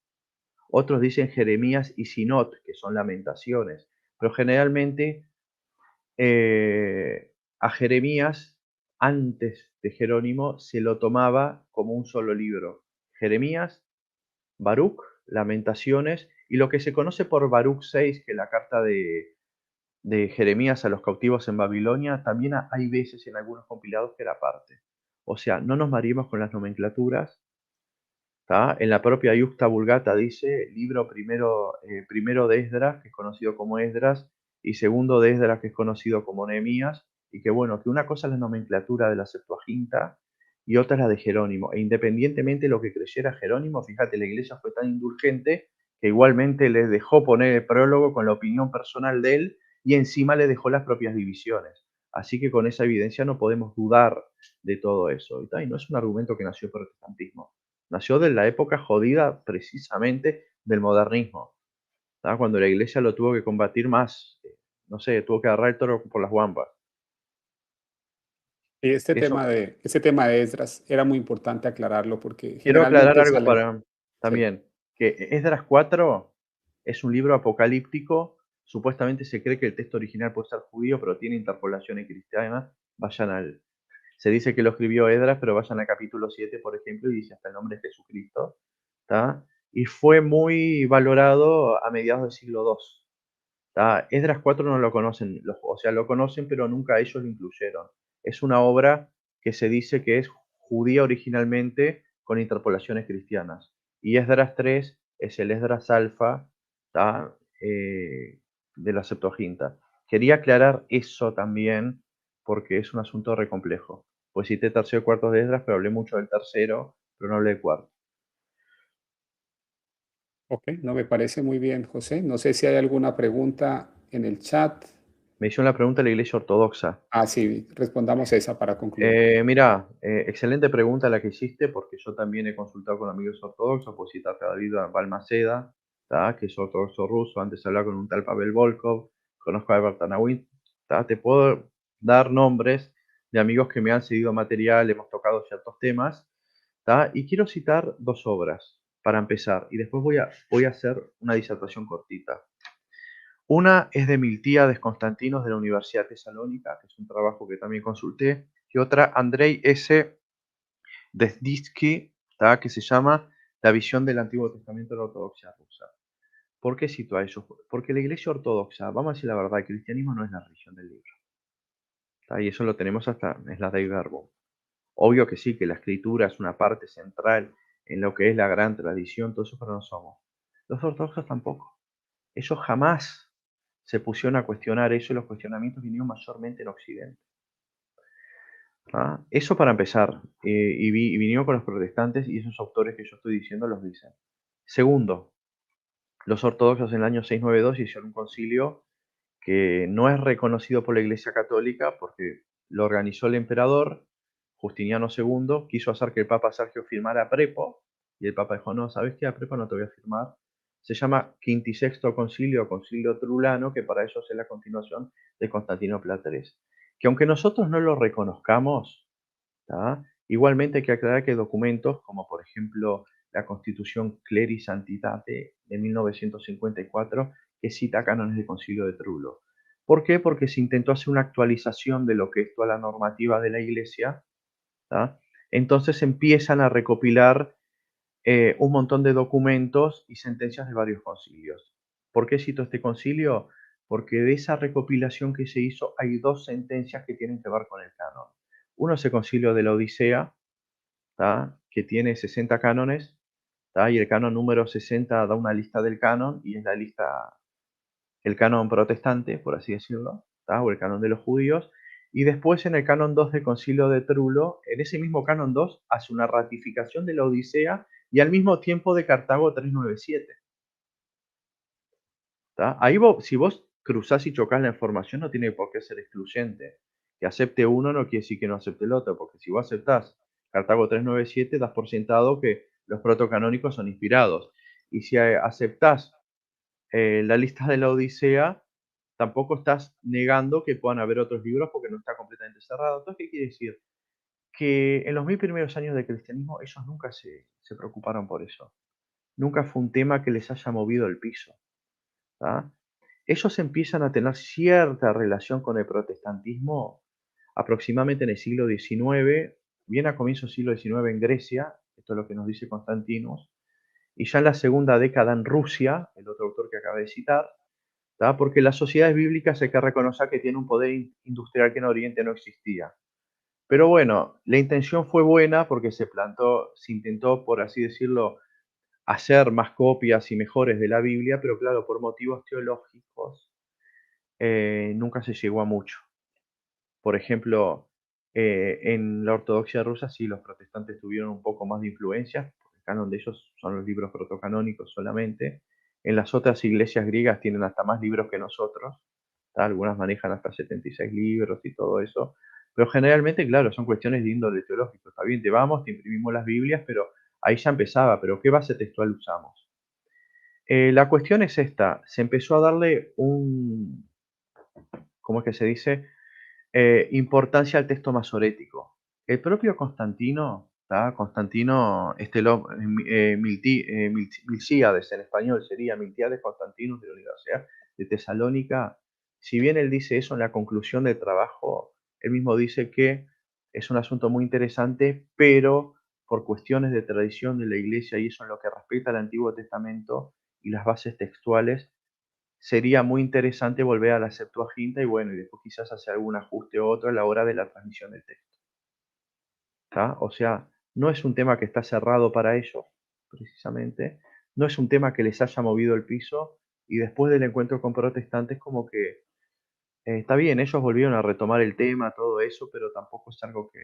Otros dicen Jeremías y Sinot, que son lamentaciones. Pero generalmente a Jeremías, antes de Jerónimo, se lo tomaba como un solo libro. Jeremías, Baruch, Lamentaciones, y lo que se conoce por Baruch 6, que es la carta de Jeremías a los cautivos en Babilonia, también hay veces en algunos compilados que era parte. O sea, no nos mareemos con las nomenclaturas. ¿Tá? En la propia Iucta Vulgata dice libro primero de Esdras, que es conocido como Esdras, y segundo de Esdras, que es conocido como Nehemías, y que bueno, que una cosa es la nomenclatura de la Septuaginta y otra es la de Jerónimo. E independientemente de lo que creyera Jerónimo, fíjate, la iglesia fue tan indulgente que igualmente les dejó poner el prólogo con la opinión personal de él y encima le dejó las propias divisiones. Así que con esa evidencia no podemos dudar de todo eso. Y no es un argumento que nació el protestantismo. Nació de la época jodida precisamente del modernismo, ¿tá? Cuando la iglesia lo tuvo que combatir más, no sé, tuvo que agarrar el toro por las guampas. Y Eso, este tema de Esdras era muy importante aclararlo porque quiero aclarar generalmente algo sale. para Sí. también, que Esdras 4 es un libro apocalíptico, supuestamente se cree que el texto original puede ser judío, pero tiene interpolaciones cristianas, se dice que lo escribió Esdras, pero vayan al capítulo 7, por ejemplo, y dice hasta el nombre de Jesucristo, ¿tá? Y fue muy valorado a mediados del siglo II. ¿Tá? Esdras 4 no lo conocen, o sea, lo conocen, pero nunca ellos lo incluyeron. Es una obra que se dice que es judía originalmente con interpolaciones cristianas. Y Esdras 3 es el Esdras Alfa, ¿tá? De la Septuaginta. Quería aclarar eso también porque es un asunto re complejo. Pues cité tercero y cuarto de Esdras, pero hablé mucho del tercero, pero no hablé del cuarto. Ok, no me parece muy bien, José. No sé si hay alguna pregunta en el chat. Me hicieron la pregunta de la Iglesia Ortodoxa. Ah, sí, respondamos esa para concluir. Mira, excelente pregunta la que hiciste, porque yo también he consultado con amigos ortodoxos, por citarte a David Balmaceda, ¿tá? Que es ortodoxo ruso, antes hablaba con un tal Pavel Volkov, conozco a Albert Tanawin, ¿tá? Te puedo dar nombres de amigos que me han cedido material, hemos tocado ciertos temas, ¿tá? Y quiero citar dos obras para empezar, y después voy a hacer una disertación cortita. Una es de Miltíades Constantinos de la Universidad Tesalónica, que es un trabajo que también consulté, y otra Andrei S. Desditsky, que se llama La visión del Antiguo Testamento de la Ortodoxia rusa. ¿Por qué cito a ellos? Porque la Iglesia Ortodoxa, vamos a decir la verdad, el cristianismo no es la religión del libro. Y eso lo tenemos hasta en la Dei Verbum. Obvio que sí, que la escritura es una parte central en lo que es la gran tradición, todo eso, pero no somos. Los ortodoxos tampoco. Ellos jamás se pusieron a cuestionar eso y los cuestionamientos vinieron mayormente en Occidente. Eso para empezar. Y vinieron con los protestantes y esos autores que yo estoy diciendo los dicen. Segundo, los ortodoxos en el año 692 hicieron un concilio que no es reconocido por la Iglesia Católica porque lo organizó el emperador Justiniano II, quiso hacer que el Papa Sergio firmara a Prepo, y el Papa dijo, no, ¿sabes qué? A Prepo no te voy a firmar. Se llama Quintisexto Concilio, Concilio Trulano, que para ellos es la continuación de Constantinopla III. Que aunque nosotros no lo reconozcamos, ¿tá? Igualmente hay que aclarar que hay documentos, como por ejemplo la Constitución Cleri Santitate de 1954, que cita cánones del Concilio de Trullo. ¿Por qué? Porque se intentó hacer una actualización de lo que es toda la normativa de la Iglesia, ¿tá? entonces empiezan a recopilar un montón de documentos y sentencias de varios concilios. ¿Por qué cito este concilio? Porque de esa recopilación que se hizo hay dos sentencias que tienen que ver con el canon. Uno es el concilio de la Odisea, ¿tá? Que tiene 60 cánones, ¿tá? Y el canon número 60 da una lista del canon y es la lista, el canon protestante, por así decirlo, ¿tá? O el canon de los judíos. Y después en el canon 2 del concilio de Trullo, en ese mismo canon 2 hace una ratificación de la Odisea y al mismo tiempo de Cartago 397. ¿Tá? Ahí si vos cruzás y chocás la información no tiene por qué ser excluyente. Que acepte uno no quiere decir que no acepte el otro, porque si vos aceptás Cartago 397 das por sentado que los protocanónicos son inspirados. Y si aceptás la lista de la Odisea, tampoco estás negando que puedan haber otros libros porque no está completamente cerrado. Entonces, ¿qué quiere decir? Que en los 1000 primeros años del cristianismo ellos nunca se preocuparon por eso. Nunca fue un tema que les haya movido el piso. ¿Tá? Ellos empiezan a tener cierta relación con el protestantismo aproximadamente en el siglo XIX, bien a comienzos del siglo XIX en Grecia, esto es lo que nos dice Constantinos, y ya en la segunda década en Rusia, el otro autor que acabé de citar, ¿tá? Porque las sociedades bíblicas hay que reconocer que tienen un poder industrial que en Oriente no existía. Pero bueno, la intención fue buena porque se intentó, por así decirlo, hacer más copias y mejores de la Biblia, pero claro, por motivos teológicos nunca se llegó a mucho. Por ejemplo, en la ortodoxia rusa sí los protestantes tuvieron un poco más de influencia, porque el canon de ellos son los libros protocanónicos solamente. En las otras iglesias griegas tienen hasta más libros que nosotros, ¿tá? Algunas manejan hasta 76 libros y todo eso, pero generalmente, claro, son cuestiones de índole teológico. Está bien, te vamos, te imprimimos las Biblias, pero ahí ya empezaba, pero ¿qué base textual usamos? La cuestión es esta, se empezó a darle un, ¿cómo es que se dice? Importancia al texto masorético. El propio Constantino, ¿tá? Constantino, Milcíades en español sería Miltiades Constantinus de la Universidad de Tesalónica, si bien él dice eso en la conclusión del trabajo, él mismo dice que es un asunto muy interesante, pero por cuestiones de tradición de la Iglesia y eso en lo que respecta al Antiguo Testamento y las bases textuales, sería muy interesante volver a la Septuaginta y bueno, y después quizás hacer algún ajuste u otro a la hora de la transmisión del texto, ¿tá? O sea, no es un tema que está cerrado para ellos, precisamente, no es un tema que les haya movido el piso y después del encuentro con protestantes como que está bien, ellos volvieron a retomar el tema, todo eso, pero tampoco es algo que,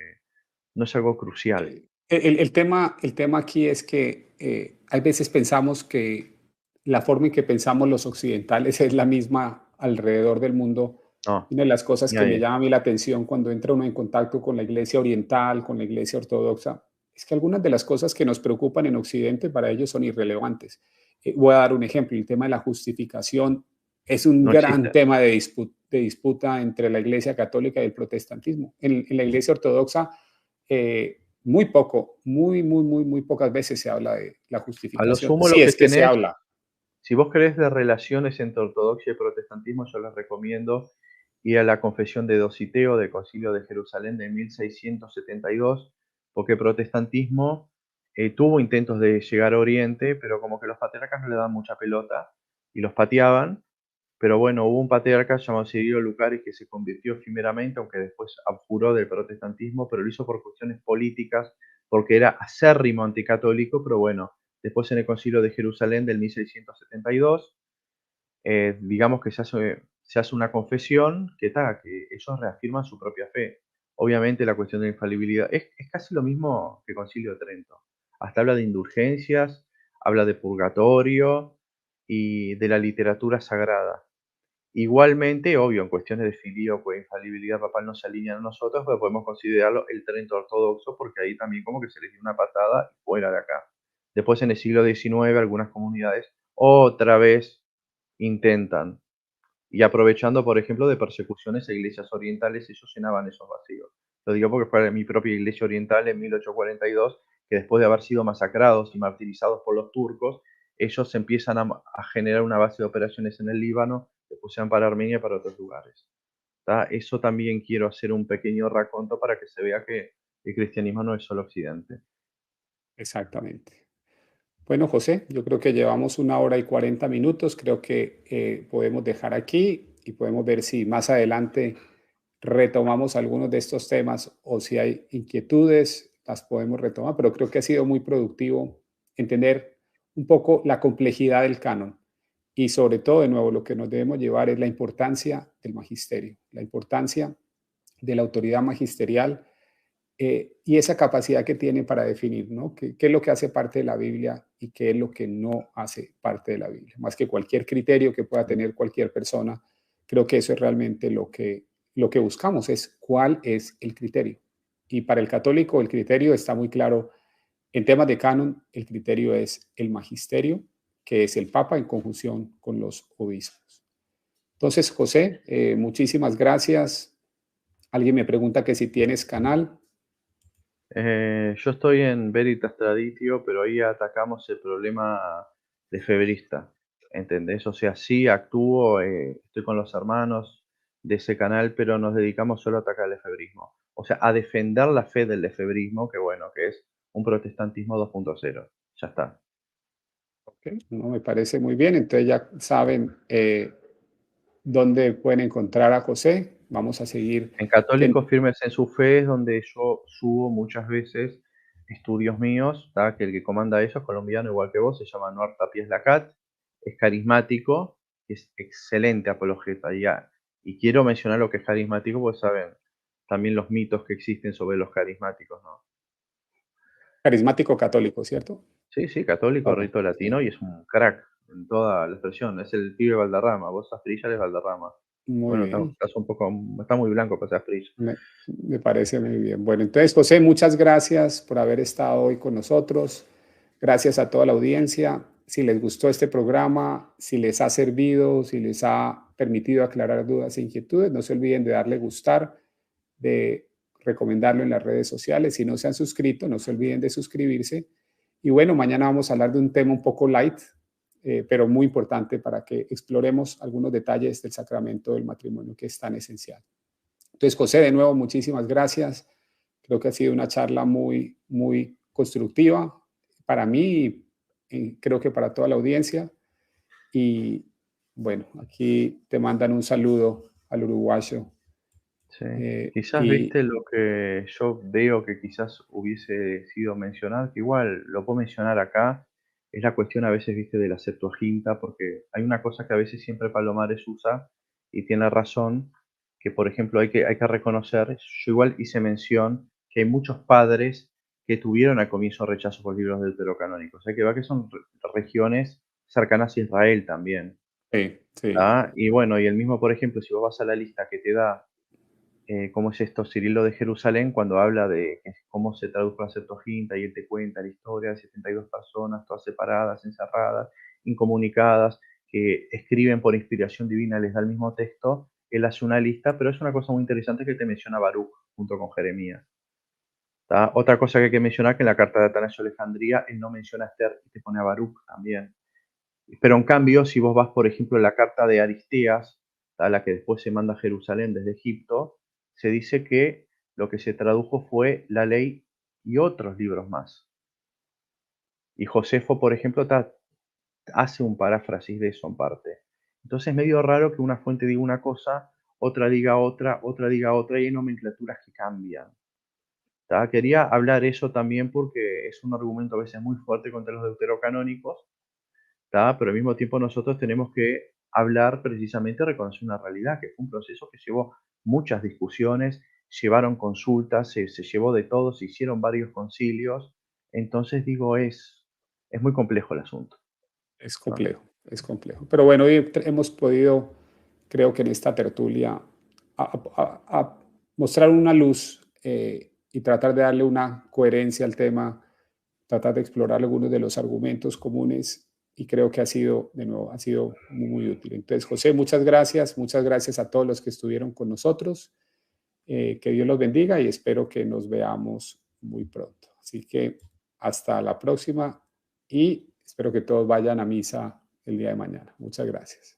no es algo crucial. El tema aquí es que hay veces pensamos que la forma en que pensamos los occidentales es la misma alrededor del mundo. No, Una de las cosas ni que me ahí. llama a mí la atención cuando entra uno en contacto con la iglesia oriental, con la iglesia ortodoxa, es que algunas de las cosas que nos preocupan en Occidente para ellos son irrelevantes. Voy a dar un ejemplo, el tema de la justificación es un No gran existe. tema de disputa entre la iglesia católica y el protestantismo. En la iglesia ortodoxa, muy poco, muy pocas veces se habla de la A lo justificación, sumo si lo que es que se tenés, habla. si vos querés de relaciones entre ortodoxia y protestantismo, yo les recomiendo ir a la Confesión de Dositeo del Concilio de Jerusalén de 1672, porque el protestantismo tuvo intentos de llegar a Oriente, pero como que los patriarcas no le daban mucha pelota y los pateaban. Pero bueno, hubo un patriarca llamado Cirilo Lucaris que se convirtió efímeramente, aunque después abjuró del protestantismo, pero lo hizo por cuestiones políticas, porque era acérrimo anticatólico, pero bueno, después en el Concilio de Jerusalén del 1672, digamos que se hace una confesión que ellos reafirman su propia fe. Obviamente la cuestión de la infalibilidad es casi lo mismo que el Concilio de Trento. Hasta habla de indulgencias, habla de purgatorio y de la literatura sagrada. Igualmente, obvio, en cuestiones de filioque e infalibilidad papal no se alinean a nosotros, pero podemos considerarlo el Trento ortodoxo, porque ahí también como que se les dio una patada y fuera de acá. Después, en el siglo XIX, algunas comunidades otra vez intentan, y aprovechando, por ejemplo, de persecuciones a iglesias orientales, ellos llenaban esos vacíos. Lo digo porque fue mi propia iglesia oriental en 1842, que después de haber sido masacrados y martirizados por los turcos, ellos empiezan a generar una base de operaciones en el Líbano, después se van para Armenia y para otros lugares. ¿Tá? Eso también quiero hacer un pequeño raconto para que se vea que El cristianismo no es solo Occidente. Exactamente. Bueno, José, yo creo que llevamos 1 hora y 40 minutos. Creo que podemos dejar aquí y podemos ver si más adelante retomamos algunos de estos temas o si hay inquietudes, las podemos retomar, pero creo que ha sido muy productivo entender un poco la complejidad del canon y sobre todo, de nuevo, lo que nos debemos llevar es la importancia del magisterio, la importancia de la autoridad magisterial y esa capacidad que tiene para definir, ¿no? ¿Qué es lo que hace parte de la Biblia y qué es lo que no hace parte de la Biblia? Más que cualquier criterio que pueda tener cualquier persona, creo que eso es realmente lo que buscamos, es cuál es el criterio. Y para el católico el criterio está muy claro. En temas de canon, el criterio es el magisterio, que es el Papa en conjunción con los obispos. Entonces, José, muchísimas gracias. Alguien me pregunta que si tienes canal. Yo estoy en Veritas Traditio, pero ahí atacamos el problema de febrista, ¿entendés? O sea, sí actúo, estoy con los hermanos de ese canal, pero nos dedicamos solo a atacar el efebrismo. O sea, a defender la fe del efebrismo, que bueno, que es un protestantismo 2.0. Ya está. Ok, no, me parece muy bien. Entonces ya saben dónde pueden encontrar a José. Vamos a seguir. En ten- Católicos Firmes en su Fe es donde yo subo muchas veces estudios míos, ¿tá? Que el que comanda eso es colombiano igual que vos, se llama Noar Tapies Lacat, es carismático, es excelente apologeta. Y quiero mencionar lo que es carismático, porque saben también los mitos que existen sobre los carismáticos, ¿no? Carismático católico, ¿cierto? Sí, sí, católico, Ok, rito latino sí, y es un crack en toda la expresión. Es el pibe Valderrama, vos Asprilla es Valderrama. muy Bueno, bien. está muy blanco para ser Asprilla. Me parece muy bien. Bueno, entonces, José, muchas gracias por haber estado hoy con nosotros. Gracias a toda la audiencia. Si les gustó este programa, si les ha servido, si les ha permitido aclarar dudas e inquietudes, no se olviden de darle gustar, de recomendarlo en las redes sociales. Si no se han suscrito, no se olviden de suscribirse. Y bueno, mañana vamos a hablar de un tema un poco light, pero muy importante para que exploremos algunos detalles del sacramento del matrimonio que es tan esencial. Entonces, José, de nuevo, muchísimas gracias. Creo que ha sido una charla muy, muy constructiva para mí y creo que para toda la audiencia. Y bueno, aquí te mandan un saludo al uruguayo. Sí, quizás Y viste lo que yo veo que quizás hubiese sido mencionar, que igual lo puedo mencionar acá, es la cuestión a veces, viste, de la Septuaginta, porque hay una cosa que a veces siempre Palomares usa y tiene razón, que por ejemplo hay que reconocer, yo igual hice mención que hay muchos padres que tuvieron al comienzo rechazo por libros deuterocanónicos, hay que ver que son regiones cercanas a Israel también, sí, sí, ¿tá? Y bueno, y el mismo, por ejemplo, si vos vas a la lista que te da cómo es esto, Cirilo de Jerusalén, cuando habla de cómo se tradujo la Septuaginta y él te cuenta la historia de 72 personas, todas separadas, encerradas, incomunicadas, que escriben por inspiración divina, les da el mismo texto, él hace una lista, pero es una cosa muy interesante que te menciona Baruch junto con Jeremías. ¿Tá? Otra cosa que hay que mencionar que en la carta de Atanasio de Alejandría él no menciona a Esther y te pone a Baruch también. Pero en cambio, si vos vas, por ejemplo, en la carta de Aristeas, a la que después se manda a Jerusalén desde Egipto, se dice que lo que se tradujo fue la ley y otros libros más. Y Josefo, por ejemplo, hace un paráfrasis de eso en parte. Entonces es medio raro que una fuente diga una cosa, otra diga otra, y hay nomenclaturas que cambian. ¿Tá? Quería hablar eso también porque es un argumento a veces muy fuerte contra los deuterocanónicos, ¿tá? Pero al mismo tiempo nosotros tenemos que hablar precisamente, reconocer una realidad, que fue un proceso que llevó muchas discusiones, llevaron consultas, se llevó de todo, se hicieron varios concilios. Entonces digo, es muy complejo el asunto, es ¿no? complejo, es complejo. Pero bueno, hoy hemos podido, creo que en esta tertulia, a mostrar una luz y tratar de darle una coherencia al tema, tratar de explorar algunos de los argumentos comunes y creo que ha sido, de nuevo, ha sido muy, muy útil. Entonces, José, muchas gracias a todos los que estuvieron con nosotros. Que Dios los bendiga y espero que nos veamos muy pronto. Así que hasta la próxima y espero que todos vayan a misa el día de mañana. Muchas gracias.